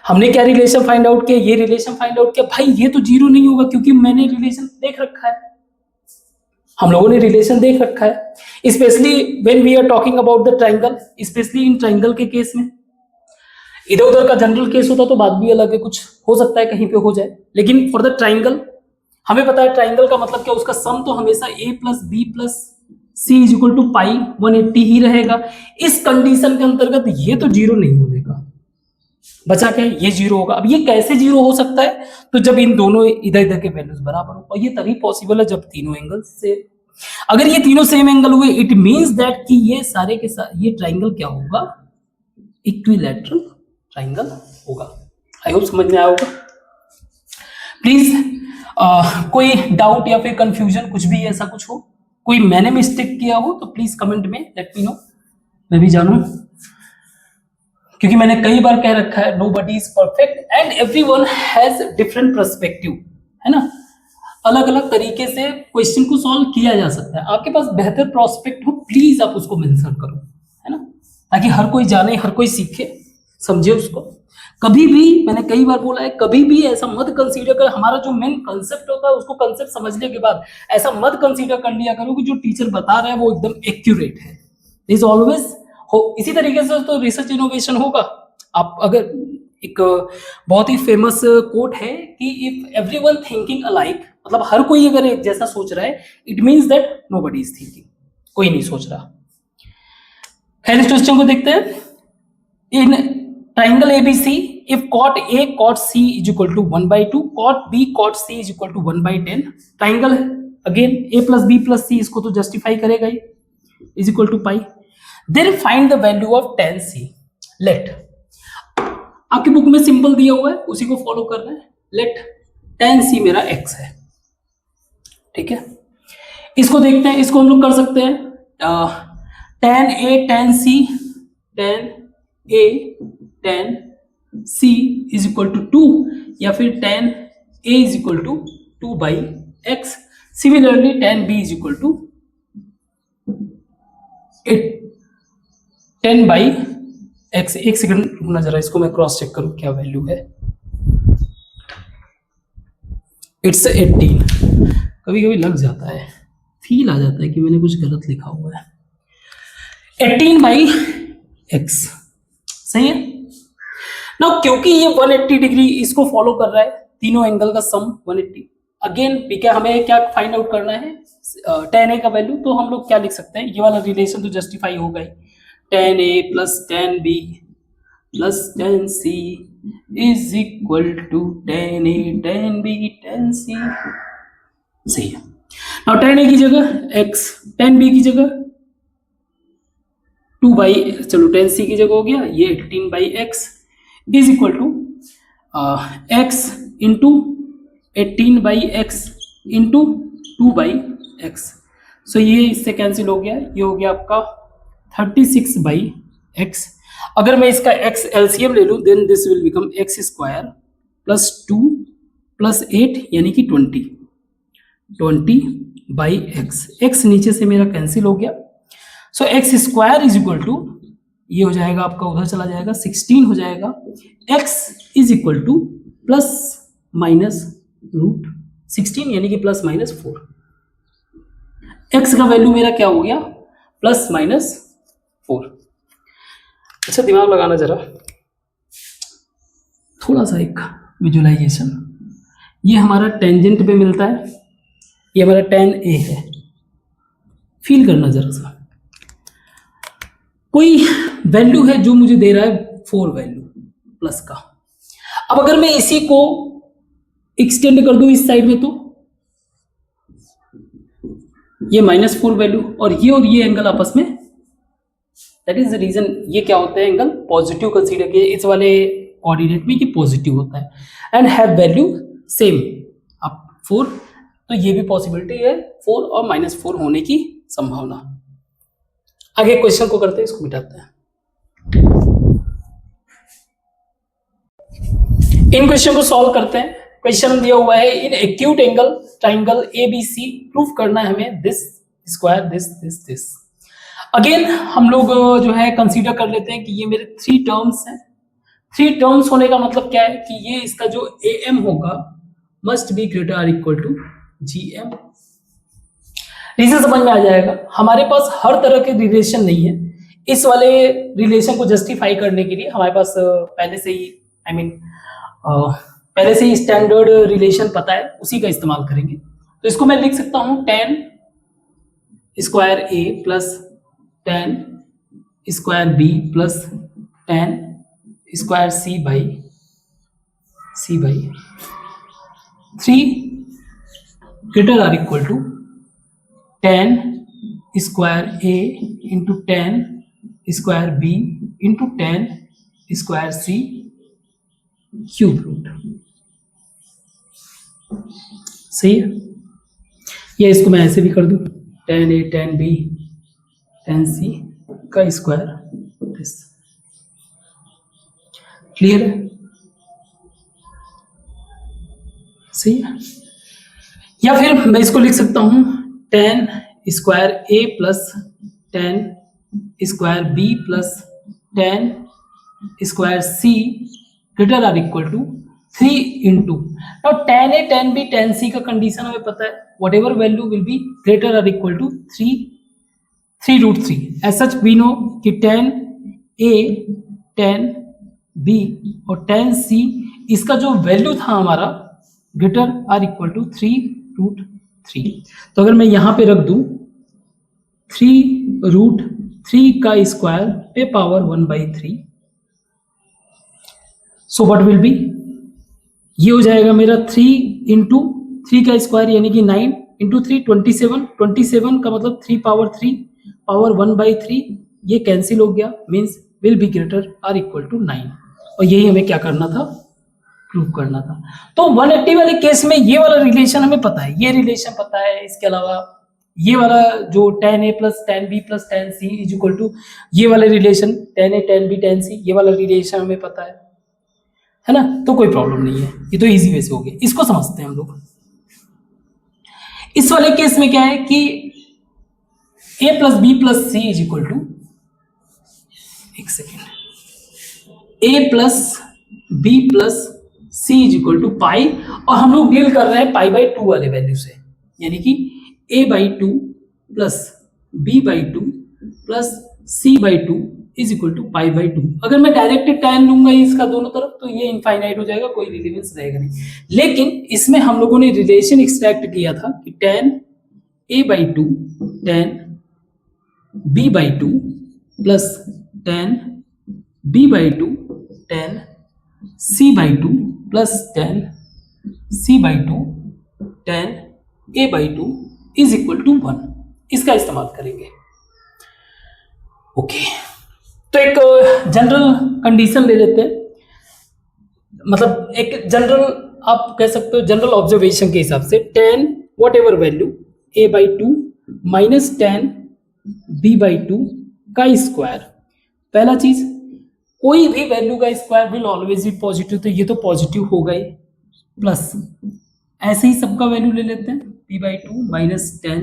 हमने क्या रिलेशन फाइंड आउट किया, ये रिलेशन फाइंड आउट किया, भाई ये तो जीरो नहीं होगा क्योंकि मैंने रिलेशन देख रखा है, हम लोगों ने रिलेशन देख रखा है, specially when we are talking about the triangle, specially in triangle के केस में। इधर उधर का जनरल केस होता तो बात भी अलग है, कुछ हो सकता है कहीं पे हो जाए, लेकिन फॉर द ट्राइंगल हमें पता है ट्राइंगल का मतलब क्या, उसका सम तो हमेशा a plus B plus C is equal to pi 180 ही रहेगा। इस कंडीशन के अंतर्गत ये तो जीरो नहीं होने का, बचा क्या, ये जीरो होगा। अब ये कैसे जीरो हो सकता है, तो जब इन दोनों इधर इधर के वैल्यूज बराबर हो, और ये तभी पॉसिबल है जब तीनों एंगल से, अगर ये तीनों सेम एंगल हुए इट मींस दैट कि ये सारे के सारे ये ट्राइंगल क्या होगा, इक्विलैटरल ट्राइंगल होगा। आई होप समझ में आया होगा। प्लीज कोई डाउट या फिर कंफ्यूजन कुछ भी ऐसा कुछ हो, कोई मैंने मिस्टेक किया हो तो प्लीज कमेंट में लेट मी नो, मैं भी जानूं, क्योंकि मैंने कई बार कह रखा है nobody is perfect and everyone has different perspective, है ना, अलग अलग तरीके से क्वेश्चन को सॉल्व किया जा सकता है। आपके पास बेहतर प्रोस्पेक्ट हो प्लीज आप उसको मेंशन करो, है ना, ताकि हर कोई जाने, हर कोई सीखे, समझे उसको। कभी भी मैंने कई बार बोला है, कभी भी ऐसा मत कंसीडर कर, हमारा जो मेन कंसेप्ट होता है उसको कंसेप्ट समझने के बाद ऐसा मत कंसीडर कर लिया करो कि जो टीचर बता रहा है वो एकदम एक्यूरेट है। इज ऑलवेज हो, इसी तरीके से तो रिसर्च इनोवेशन होगा। आप अगर एक बहुत ही फेमस कोट है कि इफ एवरीवन थिंकिंग अलाइक, मतलब हर कोई अगर एक जैसा सोच रहा है it means that nobody is thinking, कोई नहीं सोच रहा। खैर इस क्वेश्चन को देखते हैं। In triangle ABC if cot A cot C is equal to 1/2, cot B cot C is equal to 1/10, triangle है again A plus B plus C, इसको तो जस्टिफाई करेगा ही, is equal to pi. Then find the value of tan C, let, आपकी book में simple दिया हुआ है उसी को फॉलो करना है, let tan C मेरा x है, ठीक है। इसको देखते हैं, इसको हम लोग कर सकते हैं tan A tan C tan A tan C is equal to 2 या फिर tan A is equal to 2/x, similarly tan B is equal to 10/x। एक सेकंड रुकना जरा, इसको मैं क्रॉस चेक करूं क्या वैल्यू है। इट्स 18। कभी कभी लग जाता है, फील आ जाता है कि मैंने कुछ गलत लिखा हुआ है। 18/x सही है ना, क्योंकि ये 180 डिग्री इसको फॉलो कर रहा है, तीनों एंगल का सम 180। अगेन क्या हमें क्या फाइंड आउट करना है, tan A का वैल्यू, तो हम लोग क्या लिख सकते हैं, ये वाला रिलेशन तो जस्टिफाई होगा ही, tan A plus tan B plus tan C is equal to tan A tan B tan C, सही है। नाउ tan A की जगह x, tan B की जगह 2 चलो tan C की जगह हो गया ये 18/x is equal to x into 18/x into 2/x। So ये इससे कैंसिल हो गया, ये हो गया आपका 36/x। अगर मैं इसका x एलसीएम ले लूं then this will become x square plus 2 plus 8 यानी कि 20/x। x नीचे से मेरा कैंसिल हो गया, so x square is equal to, ये हो जाएगा आपका उधर चला जाएगा 16 हो जाएगा, x is equal to plus minus root 16 यानी कि प्लस माइनस 4। x का वैल्यू मेरा क्या हो गया, प्लस माइनस 4। अच्छा दिमाग लगाना जरा, थोड़ा सा एक विजुअलाइजेशन, ये हमारा टेंजेंट पे मिलता है, ये हमारा tan A है, फील करना जरा सा, कोई वैल्यू है जो मुझे दे रहा है 4 वैल्यू प्लस का। अब अगर मैं इसी को एक्सटेंड कर दूं इस साइड में तो ये -4 वैल्यू, और ये एंगल आपस में, दैट इज द रीजन ये क्या होता है, एंगल पॉजिटिव कंसीडर किया इस वाले कोऑर्डिनेट में, ये पॉजिटिव होता है एंड हैव वैल्यू सेम अब 4, तो ये भी पॉसिबिलिटी है 4 और -4 होने की संभावना। आगे क्वेश्चन को करते हैं, इसको मिटाते हैं। इन क्वेश्चन को सॉल्व करते हैं। क्वेश्चन दिया हुआ है in acute angle triangle ABC proof करना है हमें दिस स्क्वायर दिस। अगेन हम लोग जो है कंसीडर कर लेते हैं कि ये मेरे 3 टर्म्स हैं। 3 टर्म्स होने का मतलब क्या है कि ये इसका जो AM होगा must be greater or equal to GM। Reason समझ में आ जाएगा। हमारे पास हर तरह के रिलेशन नहीं है। इस वाले रिलेशन को जस्टिफाई करने के लिए हमारे पास पहले से ही पहले से ही स्टैंडर्ड रिलेशन पता है, उसी का इस्तेमाल करेंगे। तो इसको मैं लिख सकता हूं tan square A plus tan square B plus tan square C by 3 greater or equal to tan square A into tan square B into tan square C cube root. सही है। या इसको मैं ऐसे भी कर दूं tan A tan B tan C का स्क्वायर दिस। क्लियर है? सही है। या फिर मैं इसको लिख सकता हूं tan square A plus tan square B plus tan square C greater or equal to 3 into now tan A tan B tan C का कंडीशन हमें पता है, whatever value will be greater or equal to 3 root 3। As such we know कि tan A tan B और tan C इसका जो value था हमारा greater or equal to 3 root 3। तो अगर मैं यहां पे रख दूं 3 रूट 3 का स्क्वायर पे power 1/3, so what will be, ये हो जाएगा मेरा 3 इंटू 3 का स्क्वायर यानी कि 9 इंटू 3 27 का मतलब 3 पावर 3 पावर 1/3, ये कैंसिल हो गया, means will be greater or equal to 9। और यही हमें क्या करना था, प्रूव करना था। तो 180 वाले केस में ये वाला रिलेशन हमें पता है, ये रिलेशन पता है। इसके अलावा ये वाला जो tan A plus tan B plus tan C is equal to ये वाले relation tan A tan B tan C, ये वाला रिलेशन हमें पता है ना। तो कोई प्रॉब्लम नहीं है, ये तो इजी वे से हो गया। इसको समझते हैं हम लोग। इस वाले केस में क्या है कि A plus B plus C is equal to, एक second, A plus B plus C is equal to pi, और हम लोग डील कर रहे हैं π/2 वाले वैल्यू से, यानी कि A/2 plus B/2 plus C/2 is equal to π/2। अगर मैं डायरेक्ट tan लूंगा इसका दोनों तरफ तो ये इनफाइनाइट हो जाएगा, कोई रिलेवेंस रहेगा नहीं। लेकिन इसमें हम लोगों ने रिलेशन एक्सट्रैक्ट किया था कि tan A/2 tan B/2 plus tan B/2 tan C/2 plus tan C/2 tan A/2 is equal to 1, इसका इस्तेमाल करेंगे। ओके, तो एक जनरल कंडीशन ले लेते हैं, मतलब एक जनरल आप कह सकते हो जनरल ऑब्जर्वेशन के हिसाब से tan what ever value A/2 minus tan B/2 का स्क्वायर। पहला चीज, कोई भी वैल्यू का square will always B positive, तो ये तो पॉजिटिव होगा ही, प्लस ऐसे ही सबका वैल्यू ले लेते हैं B/2 माइनस tan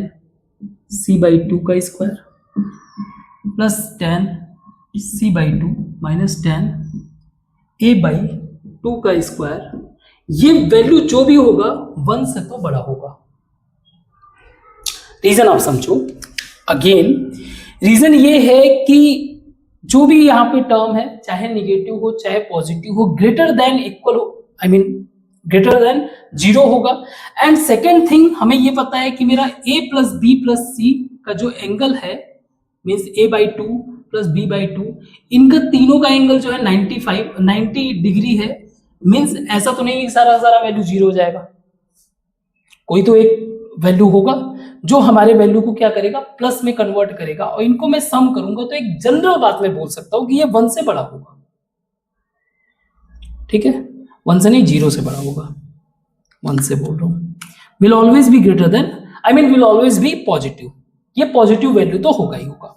C/2 का square plus tan C/2 minus tan A/2 का स्क्वायर। ये वैल्यू जो भी होगा 1 से तो बड़ा होगा। रीजन आप समझो। अगेन रीजन ये है कि जो भी यहाँ पे टर्म है, चाहे निगेटिव हो चाहे पॉजिटिव हो, ग्रेटर देन इक्वल हो, आई मीन ग्रेटर देन 0 होगा। एंड सेकेंड थिंग, हमें ये पता है कि मेरा A plus B plus C का जो एंगल है, मीन्स A/2 प्लस B/2, इनका तीनों का एंगल जो है 90 डिग्री है। मीन्स ऐसा तो नहीं सारा वैल्यू 0 हो जाएगा, कोई तो एक वैल्यू होगा जो हमारे वैल्यू को क्या करेगा, प्लस में कन्वर्ट करेगा। और इनको मैं सम करूंगा तो एक जनरल बात मैं बोल सकता हूं कि ये 1 से बड़ा होगा। ठीक है, 1 से नहीं 0 से बड़ा होगा, 1 से बोल रहा हूं। Will always be greater then, I mean will always B positive, ये पॉजिटिव वैल्यू तो होगा ही होगा।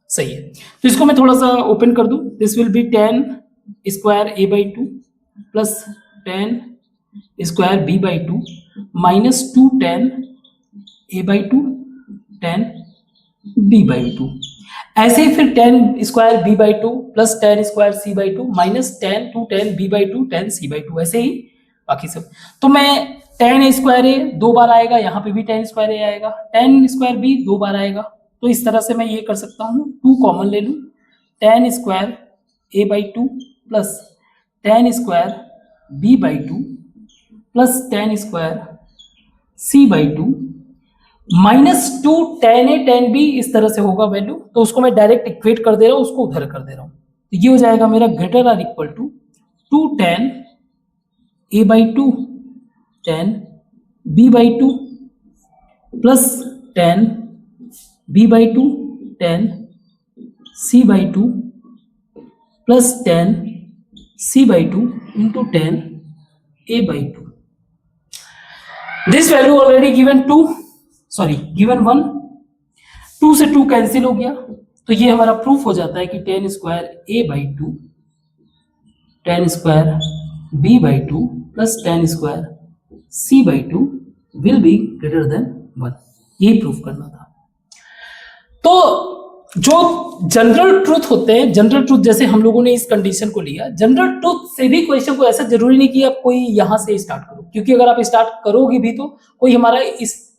सही है, तो इसको मैं थोड़ा सा ओपन कर दूं। This will be tan square A/2 plus tan square B by two minus 2 tan A by two tan B by two. ऐसे ही फिर tan square B by two plus tan square C by two minus tan two tan B by two tan C by two, ऐसे ही बाकी सब। तो मैं ten square ए 2 बार आएगा, यहाँ पे भी टेन स्क्वायर ए आएगा, टेन स्क्वायर बी 2 बार आएगा। तो इस तरह से मैं ये कर सकता हूँ, 2 कॉमन ले लूँ, tan square A by two plus tan square B by two plus tan square C by two minus 2 tan A tan B, इस तरह से होगा वैल्यू। तो उसको मैं डायरेक्ट इक्वेट कर दे रहा हूँ, उसको उधर कर दे रहा हूँ। तो ये हो जाएगा मेरा greater or equal to 2 tan A by two tan B by two plus tan B by two tan C by two plus tan C by two into tan A by two. This value already given given 1, 2 से 2 cancel हो गया। तो ये हमारा proof हो जाता है कि tan square A by two tan square B by two plus tan square C by two will be greater than 1। यही प्रूफ करना था। तो जो जनरल ट्रूथ होते हैं, जनरल ट्रूथ जैसे हम लोगों ने इस कंडीशन को लिया, जनरल ट्रूथ से भी क्वेश्चन को ऐसा जरूरी नहीं कि आप कोई यहां से स्टार्ट करो, क्योंकि अगर आप स्टार्ट करोगे भी तो कोई हमारा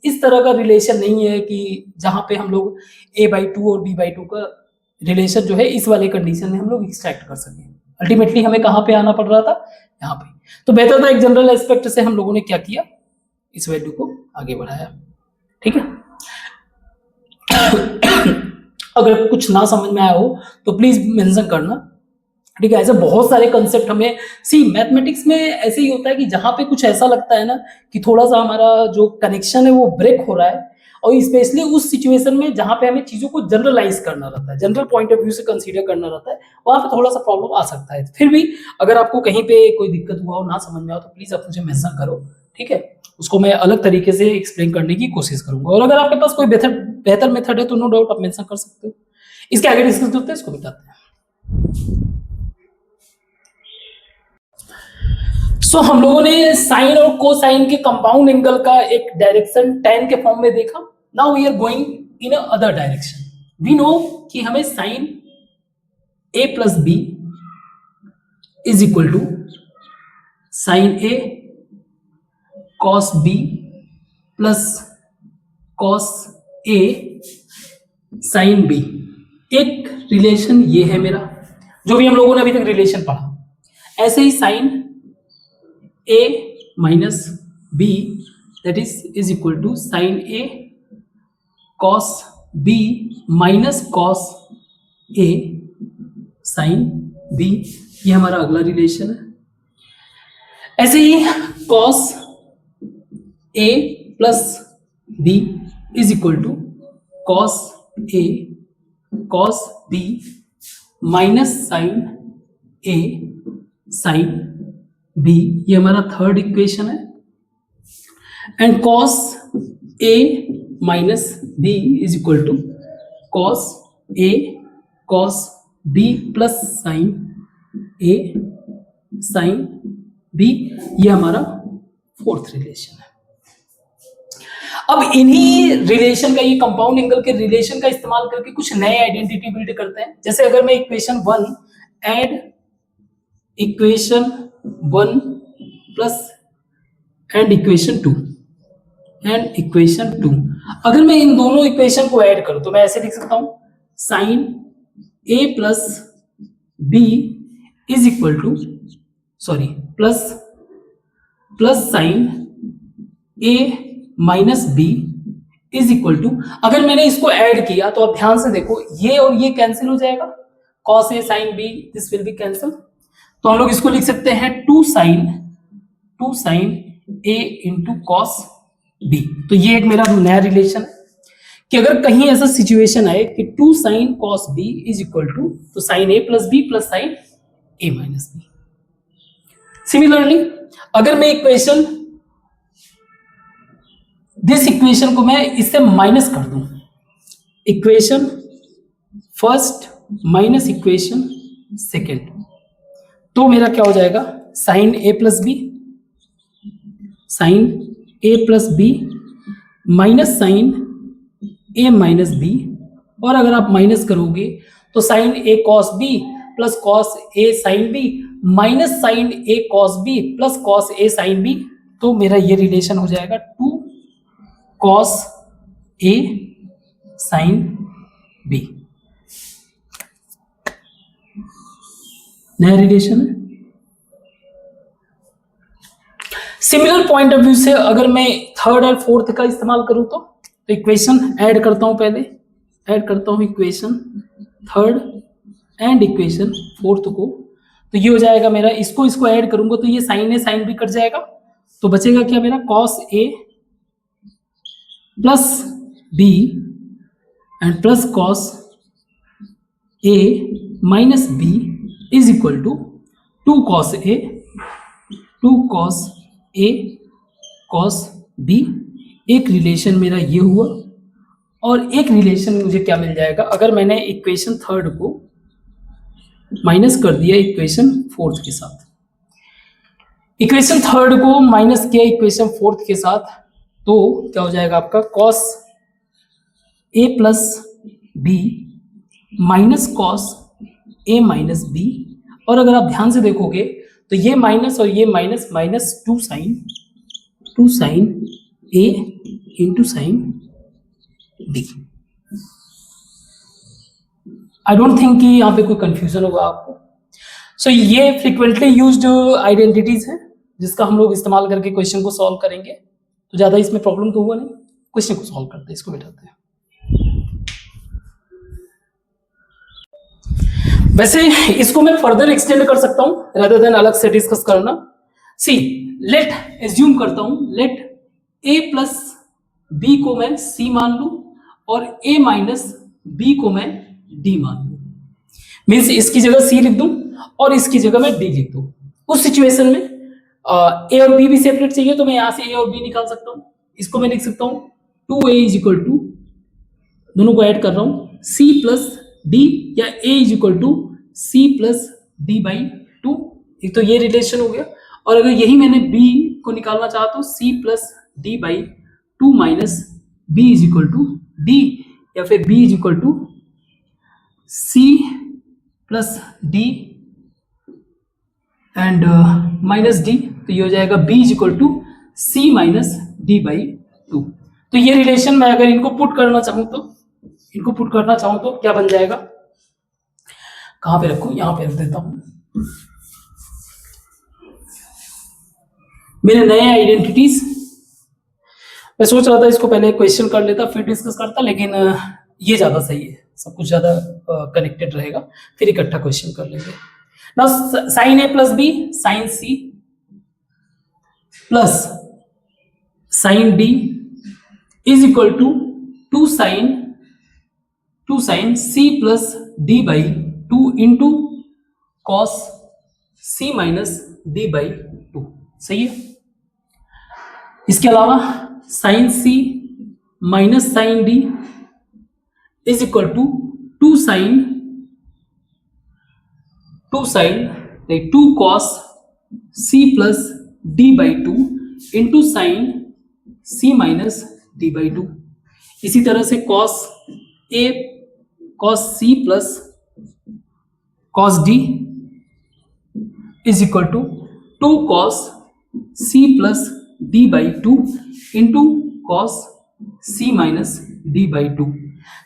इस तरह का रिलेशन नहीं है कि जहां पे हम लोग ए बाई टू और बी बाई टू का रिलेशन जो है इस वाले कंडीशन में हम लोग एक्सट्रैक्ट कर सकें। अल्टीमेटली हमें कहां पे आना पड़ रहा था, यहाँ पे। तो बेहतर था एक जनरल एस्पेक्ट से हम लोगों ने क्या किया, इस वैल्यू को आगे बढ़ाया। ठीक है। अगर कुछ ना समझ में आया हो तो प्लीज मेंशन करना। ठीक है। ऐसे बहुत सारे कंसेप्ट हमें मैथमेटिक्स में ऐसे ही होता है कि जहां पे कुछ ऐसा लगता है ना कि थोड़ा सा हमारा जो कनेक्शन है वो ब्रेक हो रहा है, और स्पेशली उस सिचुएशन में जहां पे हमें चीजों को जनरलाइज करना रहता है, जनरल पॉइंट ऑफ व्यू से कंसीडर करना रहता है, वहां पे थोड़ा सा प्रॉब्लम आ सकता है। फिर भी अगर आपको कहीं पे कोई दिक्कत हुआ हो, ना समझ में आओ, तो प्लीज आप मुझे मेंशन करो। ठीक है। उसको मैं अलग तरीके से एक्सप्लेन करने की कोशिश करूंगा, और अगर आपके पास कोई बेहतर मेथड है तो नो डाउट आप मेंशन कर सकते हो। इसके आगे डिस्कस करते हैं, इसको बताते हैं। सो हम लोगों ने साइन और कोसाइन के कंपाउंड एंगल का एक डायरेक्शन tan के फॉर्म में देखा। Now we are going in a other direction. We know कि हमें sine a plus B is equal to sine a cos b plus cos a sine b। एक relation ये है मेरा, जो भी हम लोगों ने अभी तक रिलेशन पढ़ा। ऐसे ही sine a minus b that is equal to sine a cos b minus cos a sine b, ये हमारा अगला रिलेशन है। ऐसे ही cos a plus b is equal to cos a cos b minus sine a sine b, ये हमारा third equation है। And cos a minus b is equal to cos a cos b plus sine a sine b, ये हमारा fourth relation है। अब इन्हीं relation का, ये कंपाउंड एंगल के रिलेशन का इस्तेमाल करके कुछ नए आइडेंटिटी बिल्ड करते हैं। जैसे अगर मैं equation 1 and equation 1 plus and equation 2 and equation 2, अगर मैं इन दोनों इक्वेशन को ऐड करूं तो मैं ऐसे लिख सकता हूं, sine a plus b is equal to plus sine a minus b is equal to, अगर मैंने इसको ऐड किया तो आप ध्यान से देखो, ये और ये कैंसिल हो जाएगा, cos a sin b this will be cancel. तो हम लोग इसको लिख सकते हैं 2 sine a into cos b। तो ये एक मेरा नया रिलेशन है कि अगर कहीं ऐसा सिचुएशन आए कि 2 sine cos b is equal to, तो sine a plus b plus sine a minus b। Similarly अगर मैं दिस इक्वेशन को मैं इससे माइनस कर दूं, equation first minus equation second, तो मेरा क्या हो जाएगा, sine a plus b sine A plus B minus sine A minus B, और अगर आप माइनस करोगे तो sine A cos B plus cos A sine B minus sine A cos B plus cos A sine B, तो मेरा ये relation हो जाएगा 2 कॉस ए साइन बी। नया रिलेशन है। सिमिलर पॉइंट ऑफ व्यू से अगर मैं थर्ड और फोर्थ का इस्तेमाल करूं तो इक्वेशन ऐड करता हूं, पहले ऐड करता हूं equation third and equation fourth को, तो ये हो जाएगा मेरा, इसको ऐड करूंगा तो ये sine A sine B cut जाएगा, तो बचेगा क्या मेरा, cos A plus B and plus cos A minus B is equal to 2 cos A cos B. एक रिलेशन मेरा ये हुआ, और एक रिलेशन मुझे क्या मिल जाएगा, अगर मैंने इक्वेशन थर्ड को माइनस कर दिया इक्वेशन फोर्थ के साथ, इक्वेशन थर्ड को माइनस किया इक्वेशन फोर्थ के साथ, तो क्या हो जाएगा आपका, cos A plus B minus cos A minus B, और अगर आप ध्यान से देखोगे तो ये माइनस और ये minus, minus 2 sine A into sine B. I don't think कि यहाँ पे कोई कंफ्यूजन होगा आपको। सो ये फ्रिक्वेंटली यूज्ड आइडेंटिटीज है जिसका हम लोग इस्तेमाल करके क्वेश्चन को सॉल्व करेंगे, तो ज्यादा इसमें प्रॉब्लम तो हुआ नहीं। क्वेश्चन को सॉल्व करते हैं, इसको बैठाते हैं। वैसे इसको मैं फर्दर एक्सटेंड कर सकता हूं रादर देन अलग से डिस्कस करना। सी लेट एज्यूम करता हूं, लेट ए प्लस बी को मैं सी मान लूं और ए माइनस बी को मैं डी मान लूं, मीन्स इसकी जगह सी लिख दूं और इसकी जगह मैं डी लिख दूं। उस सिचुएशन में ए और बी भी सेपरेट चाहिए, तो मैं यहां से ए और बी निकाल सकता हूं। इसको मैं लिख सकता हूं 2a इज इक्वल टू, दोनों को ऐड कर रहा हूं, c प्लस डी, या a is equal to c plus D by 2। एक तो ये रिलेशन हो गया, और अगर यही मैंने b को निकालना चाहा तो c plus D by 2 minus b is equal to d, या फिर b is equal to c plus D and minus D, तो ये हो जाएगा b is equal to c minus D by 2। तो ये रिलेशन मैं अगर इनको पुट करना चाहूं तो क्या बन जाएगा, कहां पे रखूं, यहां पे रख देता हूं मेरे नए आइडेंटिटीज। मैं सोच रहा था इसको पहले क्वेश्चन कर लेता फिर डिस्कस करता, लेकिन ये ज्यादा सही है, सब कुछ ज्यादा कनेक्टेड रहेगा, फिर इकट्ठा क्वेश्चन कर लेंगे। Now sine A plus B sine C plus sine D is equal to 2 sine C plus D by 2 into cos C minus D by 2। सही है। इसके अलावा sine C minus sine D is equal to 2 cos C plus D by 2 into sine C minus D by 2। इसी तरह से cos C plus cos D is equal to 2 cos C plus D by 2 into cos C minus D by 2।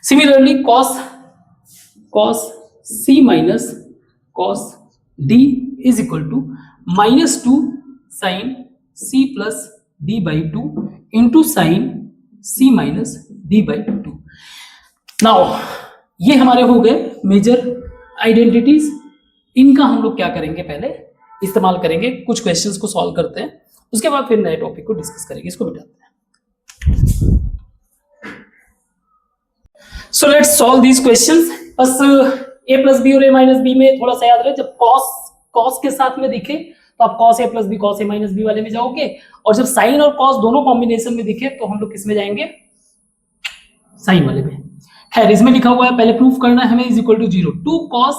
Similarly cos C minus cos D is equal to minus 2 sine C plus D by 2 into sine C minus D by 2। Now ये हमारे हो गए major identities. इनका हम लोग क्या करेंगे, पहले इस्तेमाल करेंगे, कुछ क्वेश्चंस को सॉल्व करते हैं, उसके बाद फिर नए टॉपिक को डिस्कस करेंगे। इसको बिठाते हैं। So let's solve these questions. बस a प्लस बी और a माइनस बी में थोड़ा सा याद रहे, जब cos के साथ में दिखे तो आप cos a plus B cos a minus B वाले में जाओगे, और जब साइन और cos दोनों कॉम्बिनेशन में दिखे तो हम लोग किस में जाएंगे, साइन वाले में। खैर इसमें लिखा हुआ है, पहले प्रूफ करना है हमें, is equal to 0 2 cos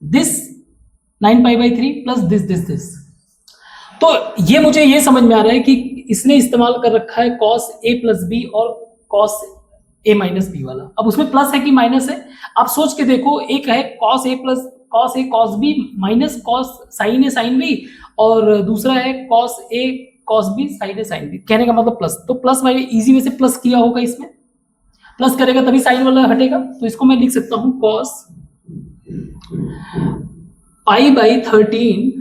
this 9 pi by 3 plus this तो ये मुझे ये समझ में आ रहा है कि इसने इस्तेमाल कर रखा है cos a प्लस बी और cos a माइनस बी वाला। अब उसमें प्लस है कि माइनस है, आप सोच के देखो। एक है cos a plus cos a cos b minus cos sin a sin b, और दूसरा है cos a cos b sin a sin b। कहने का मतलब प्लस, तो प्लस वाले इजी वे से प्लस किया होगा, इसमें प्लस करेगा तभी साइन वाला हटेगा। तो इसको मैं लिख सकता हूं cos pi by 13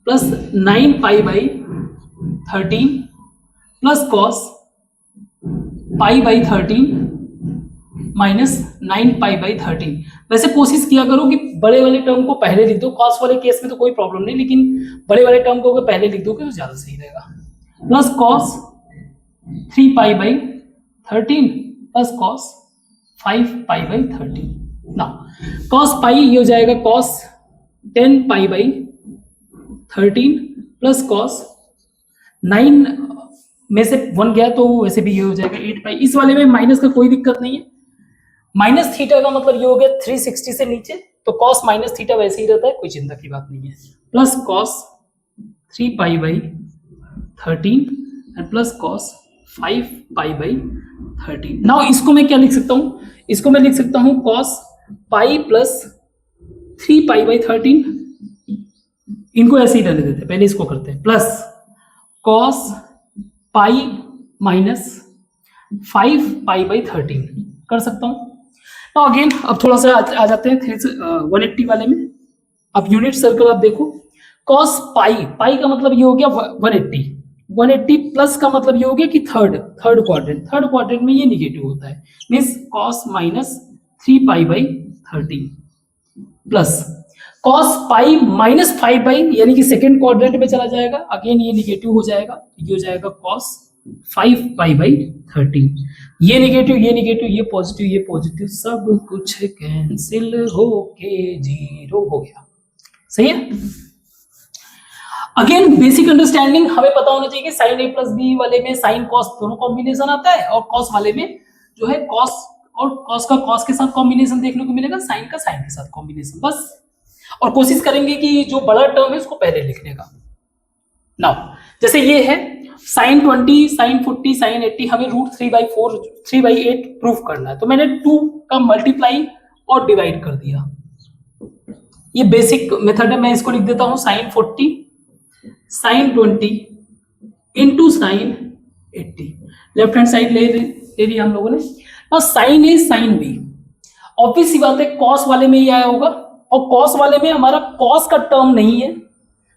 plus 9 pi by 13 plus cos pi by 13 minus 9 pi by 13। वैसे कोशिश किया करो कि बड़े वाले टर्म को पहले लिख दो, कॉस वाले केस में तो कोई प्रॉब्लम नहीं, लेकिन बड़े वाले टर्म को पहले लिख दोगे तो ज्यादा सही रहेगा। Plus cos 3 pi by 13 plus cos 5 pi by 13। ना कॉस पाई ये हो जाएगा cos 10 pi by 13 plus cos 9 में से 1 गया तो वैसे भी ये हो जाएगा 8 पाई। इस वाले में माइनस का कोई दिक्कत नहीं है। माइनस थीटा का मतलब ये हो गया 360 से नीचे, तो कॉस माइनस थीटा वैसे ही रहता है, कोई चिंता की बात नहीं है। Plus cos 3 pi by 13 and plus cos 5 pi by 13। Now इसको मैं क्या लिख सकता हूं, इसको मैं लिख सकता हूं cos pi plus 3 pi by 13। इनको ऐसे ही रहने देते हैं, पहले इसको करते हैं। Plus cos pi minus 5 pi by 13 कर सकता हूं। तो अगेन अब थोड़ा सा आ जाते हैं 180 वाले में। अब यूनिट सर्कल आप देखो, कॉस पाई, पाई का मतलब ये हो गया 180, 180 प्लस का मतलब ये हो गया कि थर्ड क्वाड्रेंट में ये निगेटिव होता है, means cos minus 3 pi by 13 plus cos pi minus 5 by, यानी कि सेकेंड क्वाड्रेंट में चला जाएगा, अगेन ये निगेटिव हो जाएगा, ये हो जाएगा कॉस 5 पाई बाई 13। ये निगेटिव ये पॉजिटिव सब कुछ कैंसिल होके 0 हो गया। सही है। अगेन बेसिक अंडरस्टैंडिंग हमें पता होना चाहिए कि साइन ए प्लस बी वाले में साइन कॉस दोनों कॉम्बिनेशन आता है, और कॉस वाले में जो है कॉस और कॉस का कॉस के साथ कॉम्बिनेशन देखने को मिलेगा, साइन का साइन के साथ कॉम्बिनेशन, बस। और कोशिश करेंगे कि जो बड़ा टर्म है उसको पहले लिखने का। नाउ जैसे ये है साइन 20, साइन 40, साइन 80, हमें रूट 3/4 3/8 प्रूफ करना है, तो मैंने 2 का मल्टीप्लाई और डिवाइड कर दिया। ये बेसिक मेथड है। मैं इसको लिख देता हूं sine 40 sine 20 into sine 80। Left hand side ले लिया हम लोगों ने। और sine A sine B, obvious सी बात है कॉस वाले में ही आया होगा, और कॉस वाले में हमारा कॉस का टर्म नहीं है,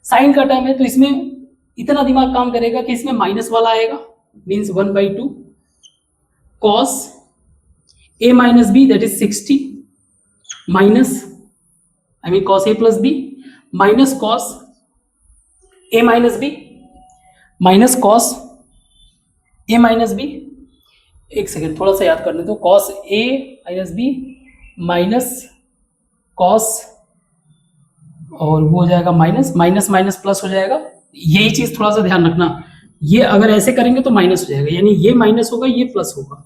साइन का टर्म है, तो इसमें इतना दिमाग काम करेगा कि इसमें माइनस वाला आएगा, means 1/2 cos A minus B that is 60 minus I mean cos A plus B minus cos A minus B minus cos A minus B. एक सेकेंड थोड़ा सा याद करने दो। Cos A minus B minus cos, और वो हो जाएगा माइनस माइनस माइनस प्लस हो जाएगा। यही चीज थोड़ा सा ध्यान रखना, ये अगर ऐसे करेंगे तो माइनस हो जाएगा, यानी ये माइनस होगा ये प्लस होगा।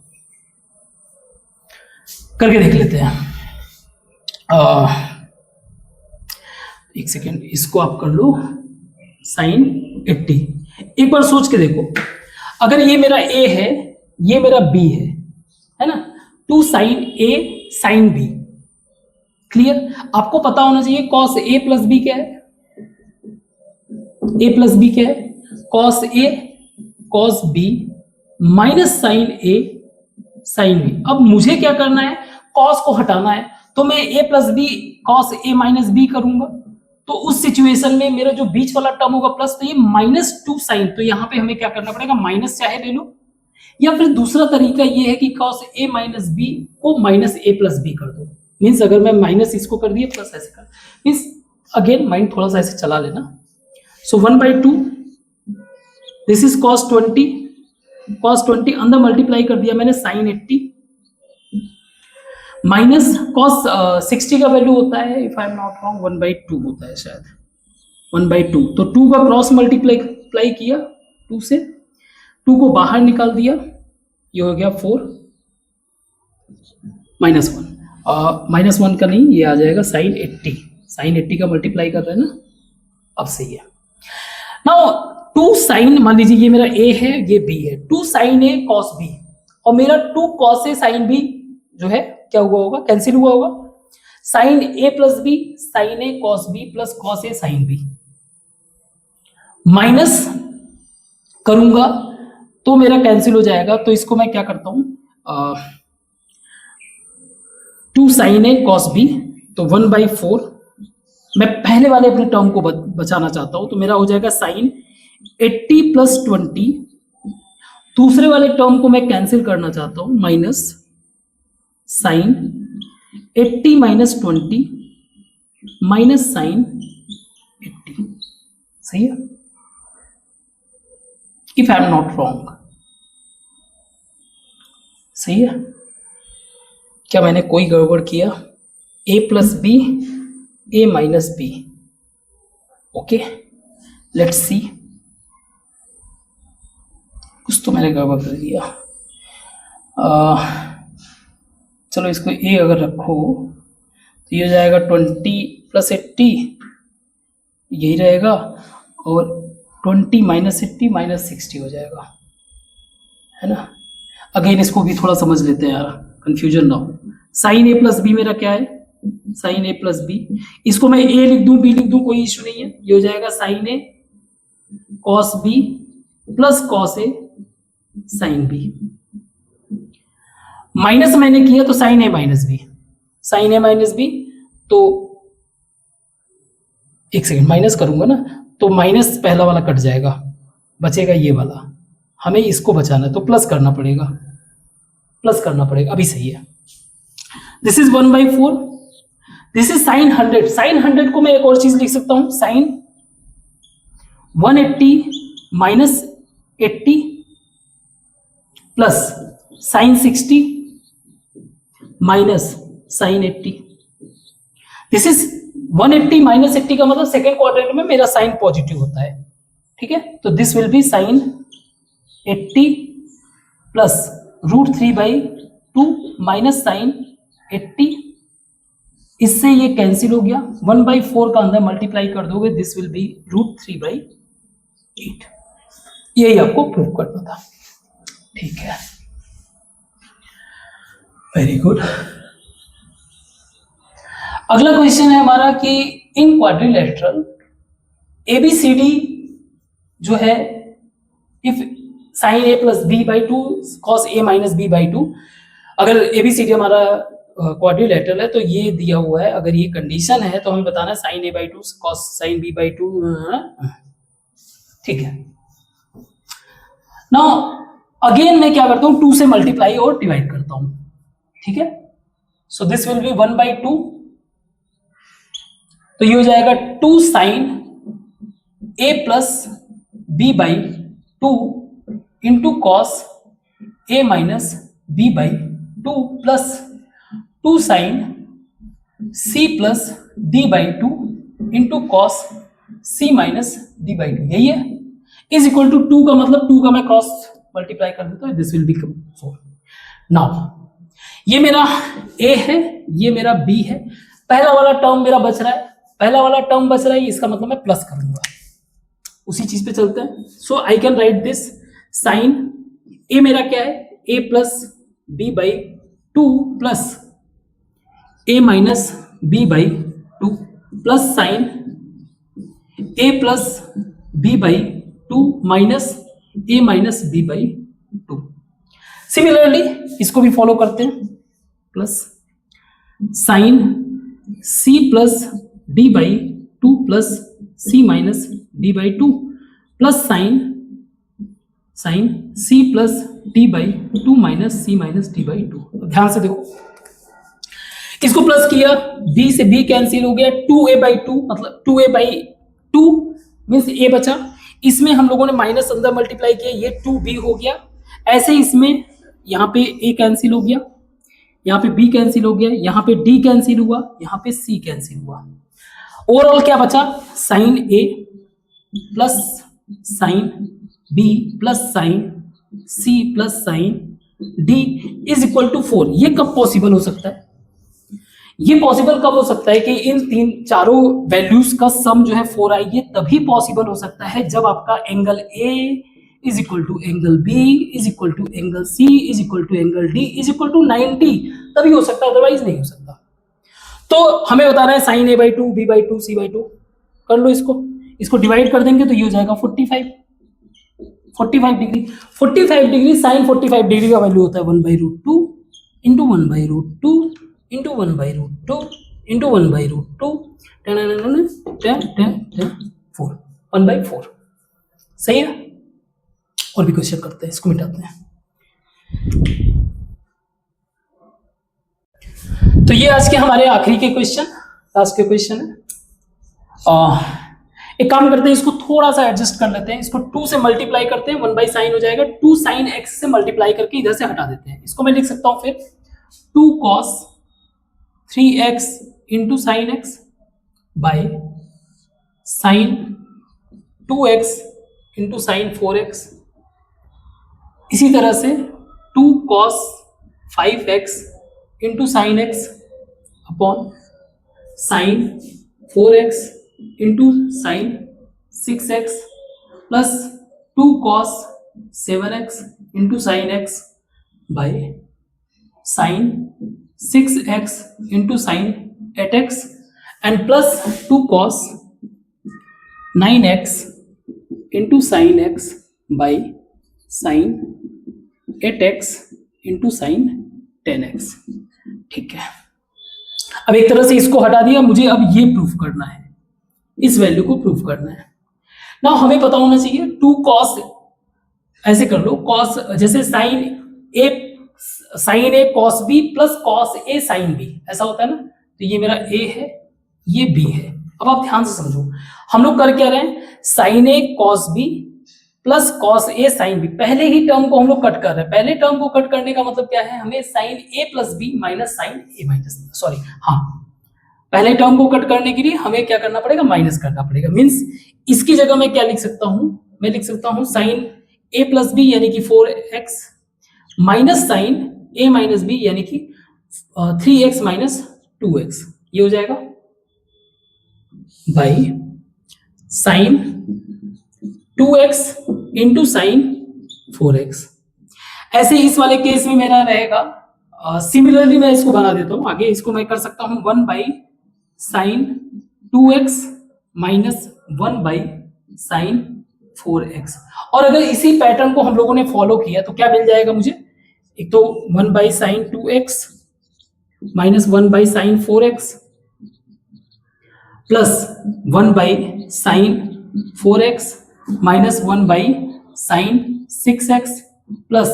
करके देख लेते हैं। एक सेकेंड इसको आप कर लो साइन 80। एक बार सोच के देखो, अगर ये मेरा a है ये मेरा b है ना, 2 sine a sine b। Clear. आपको पता होना चाहिए कॉस a प्लस b क्या है, a प्लस b क्या है, cos a cos b minus sine a sine b। अब मुझे क्या करना है, कॉस को हटाना है, तो मैं a plus b cos a minus b करूंगा। तो उस सिचुएशन में मेरा जो बीच वाला टर्म होगा प्लस, तो ये -2 साइन, तो यहां पे हमें क्या करना पड़ेगा, माइनस चाहे ले लो, या फिर दूसरा तरीका ये है कि कॉस a माइनस बी को माइनस a प्लस बी कर दो। मीन्स अगर मैं माइनस इसको कर दिया प्लस ऐसे कर, मीन्स अगेन माइंड थोड़ा सा ऐसे चला लेना। सो 1/2 दिस इज कॉस 20 अंदर मल्टीप्लाई कर दिया मैंने साइन 80 माइनस कॉस 60 का वैल्यू होता है if I am not wrong 1/2 होता है शायद, 1/2। तो 2 का क्रॉस मल्टीप्लाई किया 2 से, 2 को बाहर निकाल दिया, ये हो गया 4 माइनस 1 का नहीं, ये आ जाएगा साइन 80 का मल्टीप्लाई कर रहे हैं ना, अब सही है। नाउ टू साइन, मान लीजिए ये मेरा ए है, ये बी है, two sine A cos B, और मेरा two cos A sine B जो है क्या हुआ होगा, कैंसिल हुआ होगा। Sine A plus B, sine A cos B plus cos A sine B, minus करूंगा तो मेरा कैंसिल हो जाएगा। तो इसको मैं क्या करता हूं, two sine A cos B, तो 1/4 मैं पहले वाले अपने टर्म को बचाना चाहता हूं, तो मेरा हो जाएगा साइन 80 प्लस 20, दूसरे वाले टर्म को मैं कैंसिल करना चाहता हूं, minus sine 80 minus 20 minus sine 80। सही है, if I am not wrong. सही है, क्या मैंने कोई गड़बड़ किया? a plus B, a minus B, okay, let's see. कुछ तो मैंने गड़बड़ कर दिया। चलो इसको a अगर रखो तो ये हो जाएगा 20 प्लस 80, यही रहेगा, और 20 माइनस 80 माइनस 60 हो जाएगा, है ना। अगेन इसको भी थोड़ा समझ लेते हैं यार, कंफ्यूजन ना हो। साइन ए प्लस बी मेरा क्या है, साइन ए प्लस बी, इसको मैं ए लिख दूं, बी लिख दूं, कोई इश्यू नहीं है। ये हो जाएगा sign A cos B plus cos A sine B, minus मैंने किया तो sine A minus B, sine A minus B, तो एक सेकेंड माइनस करूंगा ना, तो माइनस पहला वाला कट जाएगा, बचेगा ये वाला, हमें इसको बचाना है तो प्लस करना पड़ेगा, प्लस करना पड़ेगा। अभी सही है, this is 1/4, this is sine 100। Sine 100 को मैं एक और चीज लिख सकता हूं, sine 180 minus 80 plus sine 60 minus sine 80। This is 180 minus 80 का मतलब सेकेंड क्वाड्रेंट में मेरा साइन पॉजिटिव होता है, ठीक है। तो this will be sine 80 plus √3/2 minus sine 80, इससे ये कैंसिल हो गया, 1/4 का अंदर मल्टीप्लाई कर दोगे, दिस विल बी √3/8। यही आपको प्रूव करना था, ठीक है, वेरी गुड। अगला क्वेश्चन है हमारा कि इन क्वाड्रिलेटरल ABCD जो है, if sine A plus B/2 cos A minus B/2, अगर ABCD हमारा क्वाड्रिलेटरल है तो ये दिया हुआ है, अगर ये कंडीशन है तो हमें बताना है sign A/2 cos sine B/2, ठीक है। नाउ अगेन मैं क्या करता हूं, 2 से मल्टीप्लाई और डिवाइड करता हूं, ठीक है। सो दिस विल बी 1/2, तो ये हो जाएगा 2 sine A plus B/2 into cos A minus B/2 plus 2 sine C plus D/2 into cos C minus D/2, यही है, इज इक्वल टू 2 का मतलब 2 का मैं क्रॉस मल्टीप्लाई कर देता हूं, दिस विल बिकम 4। नाउ ये मेरा A है, ये मेरा B है, पहला वाला टर्म मेरा बच रहा है, पहला वाला टर्म बच रहा है, इसका मतलब मैं प्लस करूंगा, उसी चीज पे चलते हैं। So I can write this sine A मेरा क्या है, A plus B/2 plus A minus B/2 plus sine A plus B/2 minus A minus B/2। Similarly इसको भी फॉलो करते हैं, plus sine C plus D/2 plus C minus D/2 plus sine C plus D/2 minus C minus D/2। ध्यान से देखो, इसको plus किया, B से B कैंसिल हो गया, 2A/2 मतलब 2A/2 मीन्स A बचा, इसमें हम लोगों ने माइनस अंदर मल्टीप्लाई किया, ये 2B हो गया। ऐसे इसमें यहाँ पे A कैंसिल हो गया, यहाँ पे B कैंसिल हो गया, यहाँ पे D कैंसिल हुआ, यहाँ पे C कैंसिल हुआ। ओवरऑल क्या बचा, sine A plus sine B plus sine C plus sine D is equal to 4। ये कब पॉसिबल हो सकता है, ये पॉसिबल कब हो सकता है कि इन तीन चारों वैल्यूज का सम जो है 4 आई, ये तभी पॉसिबल हो सकता है जब आपका angle A is equal to angle B is equal to angle C is equal to angle D is equal to 90, तभी हो सकता है, अदरवाइज नहीं हो सकता। तो हमें बताना है sine A by two, B by two, C by two. कर लो इसको डिवाइड कर देंगे तो ये हो जाएगा 45 डिग्री। 45 डिग्री साइन 45 डिग्री का वैल्यू होता है 1/√2 इंटू 1/√2 इंटू 1/√2 इंटू 1/√2 4 1/4। सही है। और भी क्वेश्चन करते हैं, इसको मिटाते हैं। तो ये आज के हमारे आखिरी के क्वेश्चन, लास्ट के क्वेश्चन है। एक काम करते हैं, इसको थोड़ा सा एडजस्ट कर लेते हैं। इसको 2 से मल्टीप्लाई करते हैं, 1/sin हो जाएगा। 2 sin x से मल्टीप्लाई करके इधर से हटा देते हैं। इसको मैं लिख सकता हूं फिर 2 cos 3x into sine x by sine 2x into sine 4x। इसी तरह से 2 cos 5x into sine x upon sine 4x into sine 6x plus 2 cos 7x into sine x by sine 6x into sine 8x and plus 2 cos 9x into sine x by sine 8x into sine 10x। ठीक है, अब एक तरह से इसको हटा दिया, मुझे अब ये प्रूफ करना है, इस वैल्यू को प्रूफ करना है ना। हमें पता होना चाहिए 2 cos, ऐसे कर लो cos, जैसे sine A cos b plus cos a sin b, ऐसा होता है ना। तो ये मेरा a है, ये b है। अब आप ध्यान से समझो, हम लोग कर क्या रहे हैं, sine A cos b plus cos a sin b, पहले ही टर्म को हम लोग कट कर रहे हैं। पहले टर्म को कट करने का मतलब क्या है, हमें sine a plus B minus sine A minus, sorry हाँ, पहले टर्म को कट करने के लिए हमें क्या करना पड़ेगा, माइनस करना पड़ेगा। मीन्स इसकी जगह मैं क्या लिख सकता हूं, मैं लिख सकता हूं साइन a प्लस बी यानी कि 4x minus sine a minus B यानी कि 3x माइनस 2x। ये हो जाएगा by sine 2x into sine 4x। ऐसे इस वाले केस में मेरा रहेगा, सिमिलरली मैं इसको बना देता हूं आगे। इसको मैं कर सकता हूं 1 by sine 2x minus 1 by sine 4x। और अगर इसी पैटर्न को हम लोगों ने फॉलो किया तो क्या मिल जाएगा मुझे, एक तो 1 by sine 2x minus 1 by sine 4x plus 1 by sine 4x minus 1 by sine 6x plus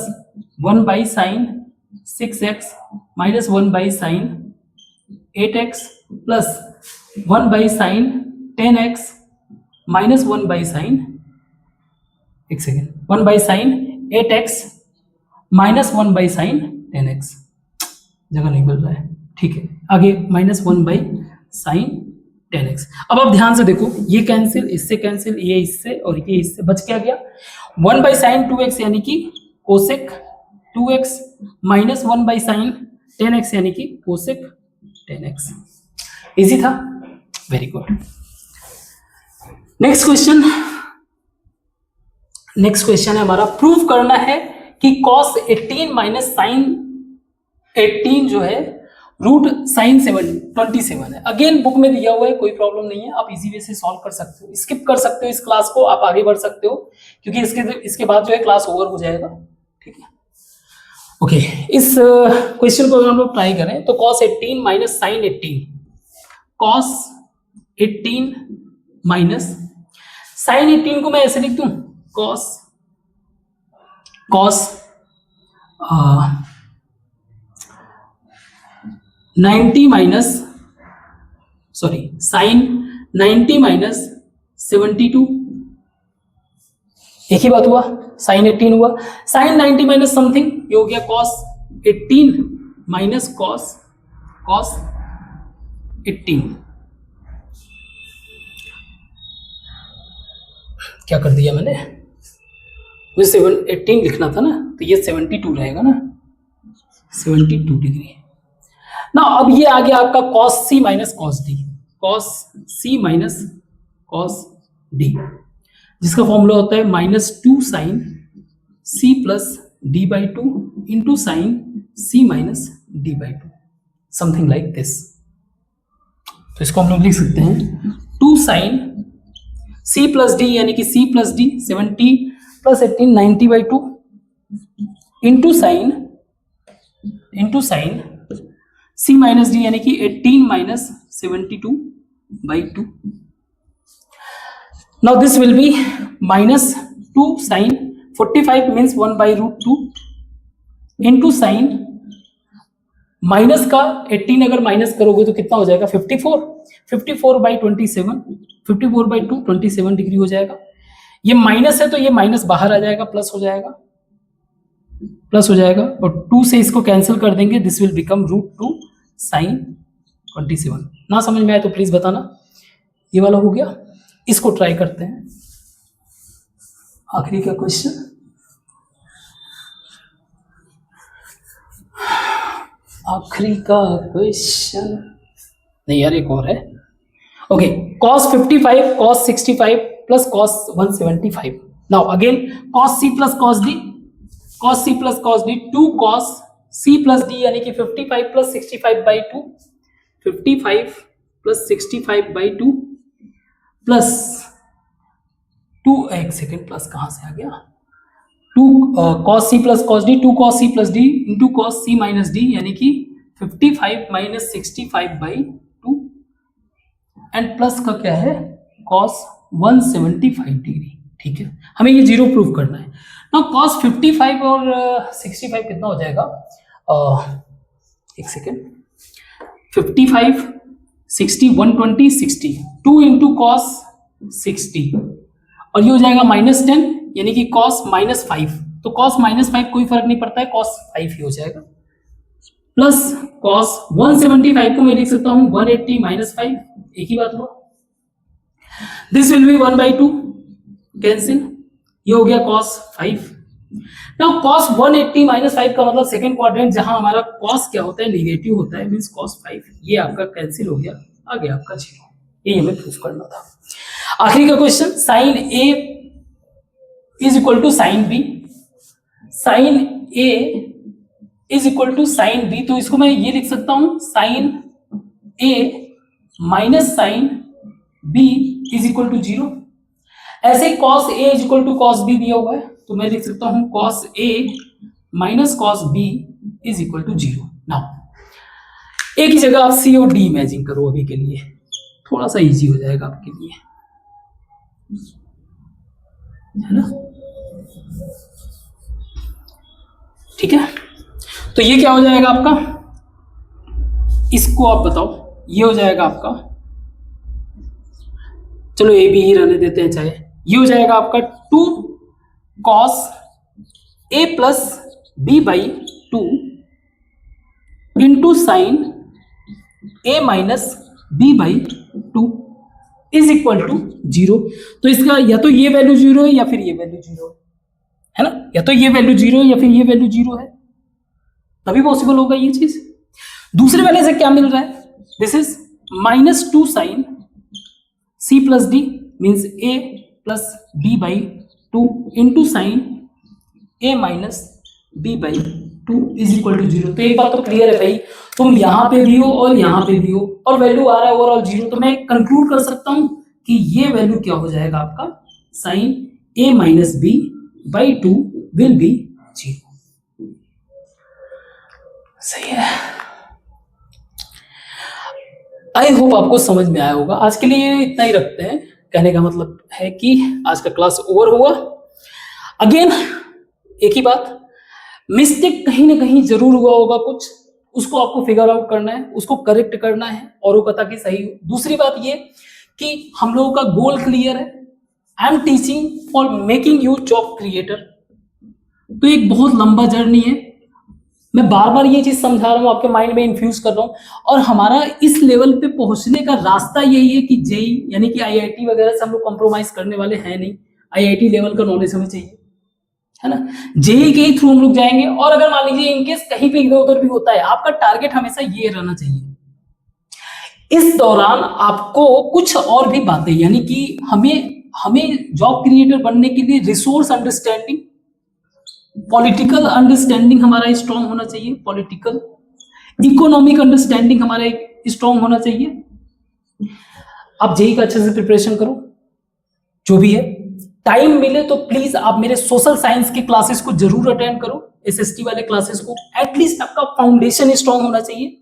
1 by sine 6x minus 1 by sine 8x plus 1 by sine 10x minus 1 by sine, एक second, 1 by sine 8x minus 1 by sine 10x। जगह नहीं मिल रहा है, ठीक है, आगे minus 1 by sine 10x। अब आप ध्यान से देखो, ये कैंसिल, इससे कैंसिल, ये इससे और ये इससे, बच क्या गया 1 बाई साइन 2x यानी कि cosec 2x minus 1 by sine 10x यानी कि कोसेक 10x। इजी था, वेरी गुड। नेक्स्ट क्वेश्चन है हमारा, प्रूव करना है कि cos 18 माइनस साइन 18 जो है रूट साइन 27 है। अगेन बुक में दिया हुआ है, कोई प्रॉब्लम नहीं है, आप इजी वे से सॉल्व कर सकते हो, स्किप कर सकते हो इस क्लास को, आप आगे बढ़ सकते हो क्योंकि इसके बाद जो है क्लास ओवर हो जाएगा। ठीक है, ओके, इस क्वेश्चन को अगर हम लोग ट्राई करें तो cos 18 minus sine 18, cos 18 minus sine 18 को मैं ऐसे लिख दूं, cos 90 minus, sorry sine 90 minus 72, एक ही बात हुआ, साइन 18 हुआ, साइन 90 माइनस समथिंग, ये हो गया cos 18 माइनस cos 18। क्या कर दिया मैंने, मुझे 18 लिखना था ना, तो ये 72 रहेगा ना, 72 डिग्री। ना अब ये आ गया आपका cos c minus cos d, cos c minus cos d, जिसका फॉर्मूला होता है -2 sin c plus d by two into sine c minus d by two, something like this. तो इसको हम लोग लिख सकते हैं 2 sin c प्लस d यानी कि c plus d 70 plus 18 90 by two into sine c minus D यानी कि 18 minus 72 by two. Now this will be -2 sine 45 means 1 by root 2 into sine minus का 18 अगर माइनस करोगे तो कितना हो जाएगा 54 बाई 27, 54 बाई 2 27 डिग्री हो जाएगा। ये माइनस है तो ये माइनस बाहर आ जाएगा, प्लस हो जाएगा और 2 से इसको कैंसिल कर देंगे, दिस विल बिकम √2 साइन 27। ना समझ में आए तो प्लीज बताना। ये वाला हो गया, इसको ट्राई करते हैं। आखिरी का क्वेश्चन, नहीं यार एक और है। Okay, cos 55 cos 65 plus cos 175। Now again cos c plus cos d, 2 cos c plus d यानी कि 55 plus 65 by 2, 55 plus 65 by 2 plus 2, एक सेकेंड प्लस कहां से आ गया, 2 cos c plus cos d, 2 cos c plus d into cos c minus d यानी कि 55 minus 65 by 2 and plus का क्या है cos 175 डिग्री। ठीक है, हमें ये जीरो प्रूव करना है ना। cos 55 और 65 कितना हो जाएगा, एक सेकेंड, 55 60 120 60, 2 इंटू cos 60 और ये हो जाएगा -10 यानी कि cos -5, तो cos -5 कोई फर्क नहीं पड़ता है, cos 5 ही हो जाएगा, प्लस cos 175 को मैं लिख सकता हूं 180 -5, एक ही बात हुआ। दिस विल बी 1/2 कैंसिल, ये हो गया cos 5। नाउ cos 180 -5 का मतलब सेकंड क्वाड्रेंट जहां हमारा cos क्या होता है, नेगेटिव होता है, मींस cos 5, ये आपका कैंसिल हो गया, आ गया आपका 0। ये हमें प्रूफ करना था। आखिरी का question, sine A is equal to sine B, sine A is equal to sine B, तो इसको मैं ये लिख सकता हूं sine A minus sine B is equal to 0। ऐसे cos A is equal to cos B दिया हुआ है, तो मैं लिख सकता हूं cos A minus cos B is equal to 0। Now एक ही जगह आप C और D इमेजिन करो, अभी के लिए थोड़ा सा इजी हो जाएगा आपके लिए, है ना। ठीक है, तो ये क्या हो जाएगा आपका, इसको आप बताओ, ये हो जाएगा आपका, चलो ए बी ही रहने देते हैं चाहे, ये हो जाएगा आपका 2 cos A plus B by 2 into sine A minus B by 2 is equal to 0। तो इसका या तो ये वैल्यू 0 है या फिर ये वैल्यू 0 है ना, या तो ये वैल्यू 0 है या फिर ये वैल्यू 0 है, तभी पॉसिबल होगा ये चीज। दूसरे वाले से क्या मिल रहा है, this is -2 sine C plus D means A plus B by 2 into sine A minus B by 2 is equal to 0। तो एक बात तो क्लियर है भाई, तुम यहां पे भी हो और यहां पे भी हो और वैल्यू आ रहा है ओवरऑल 0, तो मैं कंक्लूड कर सकता हूं कि ये वैल्यू क्या हो जाएगा आपका, sine A minus B by 2 will be 0। सही है, आई होप आपको समझ में आया होगा। आज के लिए इतना ही रखते हैं, कहने का मतलब है कि आज का क्लास ओवर हुआ। अगेन एक ही बात, मिस्टेक कहीं ना कहीं जरूर हुआ होगा कुछ, उसको आपको फिगर आउट करना है, उसको करेक्ट करना है और वो पता कि सही हो। दूसरी बात ये कि हम लोगों का गोल क्लियर है, I am teaching for making you job creator. तो एक बहुत लंबा जर्नी है, मैं बार बार ये चीज समझा रहा हूँ, आपके माइंड में इन्फ्यूज कर रहा हूँ, और हमारा इस लेवल पे पहुंचने का रास्ता यही है कि जेई यानी कि आईआईटी वगैरह से हम लोग कॉम्प्रोमाइज करने वाले हैं नहीं। आईआईटी लेवल का नॉलेज हमें चाहिए, है ना। जेई के ही थ्रू हम लोग जाएंगे, और अगर मान लीजिए इनकेस कहीं पे इधर उधर भी होता है, आपका टारगेट हमेशा ये रहना चाहिए। इस दौरान आपको कुछ और भी बातें, यानी कि हमें जॉब क्रिएटर बनने के लिए रिसोर्स अंडरस्टैंडिंग, पॉलिटिकल अंडरस्टैंडिंग हमारा स्ट्रांग होना चाहिए, पॉलिटिकल इकोनॉमिक अंडरस्टैंडिंग हमारा स्ट्रांग होना चाहिए। आप जेई का अच्छे से प्रिपरेशन करो, जो भी है। टाइम मिले तो प्लीज आप मेरे सोशल साइंस के क्लासेस को जरूर अटेंड करो, एसएसटी वाले क्लासेस को। एटलीस्ट आपका फाउंडेशन स्ट्रांग होना चाहिए,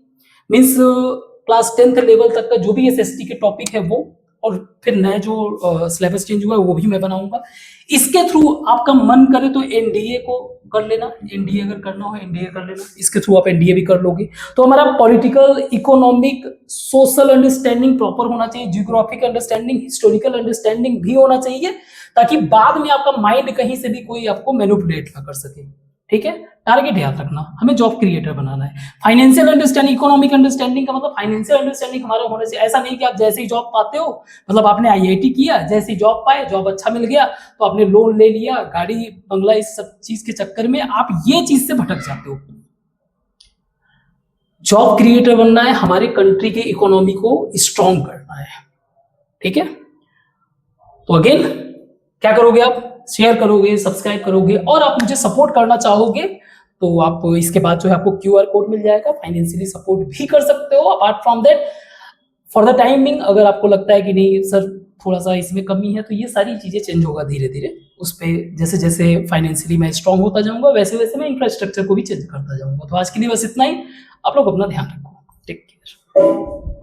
मीन्स क्लास 10th लेवल तक का जो भी एसएसटी के टॉपिक है वो, और फिर नया जो सिलेबस चेंज हुआ है वो भी मैं बनाऊंगा। इसके थ्रू आपका मन करे तो एनडीए को कर लेना, एनडीए अगर करना हो एनडीए कर लेना, इसके थ्रू आप एनडीए भी कर लोगे। तो हमारा political, economic, social understanding proper होना चाहिए, जियोग्राफिक अंडरस्टैंडिंग, हिस्टोरिकल अंडरस्टैंडिंग भी होना चाहिए, ताकि बाद में आपका माइंड कहीं से भी कोई आपको मैनिपुलेट ना कर सके। ठीक है, टारगेट याद रखना, हमें जॉब क्रिएटर बनाना है। फाइनेंशियल अंडरस्टैंडिंग, इकोनॉमिक अंडरस्टैंडिंग का मतलब फाइनेंशियल अंडरस्टैंडिंग हमारा होना चाहिए। ऐसा नहीं कि आप जैसे ही जॉब पाते हो, मतलब आपने आईआईटी किया, जैसे ही जॉब पाए, जॉब अच्छा मिल गया तो आपने लोन ले लिया, गाड़ी बंगला, इस सब चीज के चक्कर में आप ये चीज से भटक जाते हो। जॉब क्रिएटर बनना है, हमारे कंट्री के इकोनॉमी को स्ट्रॉन्ग करना है। ठीक है, तो अगेन क्या करोगे आप? शेयर करोगे, सब्सक्राइब करोगे, और आप मुझे सपोर्ट करना चाहोगे तो आप इसके बाद जो है आपको क्यूआर कोड मिल जाएगा, फाइनेंशियली सपोर्ट भी कर सकते हो। Apart from that, for the timing, अगर आपको लगता है कि नहीं सर थोड़ा सा इसमें कमी है, तो ये सारी चीजें चेंज होगा धीरे धीरे, उस पर जैसे जैसे फाइनेंशियली मैं स्ट्रांग होता जाऊंगा, वैसे वैसे मैं इंफ्रास्ट्रक्चर को भी चेंज करता जाऊंगा। तो आज के लिए बस इतना ही, आप लोग अपना ध्यान रखो, टेक केयर।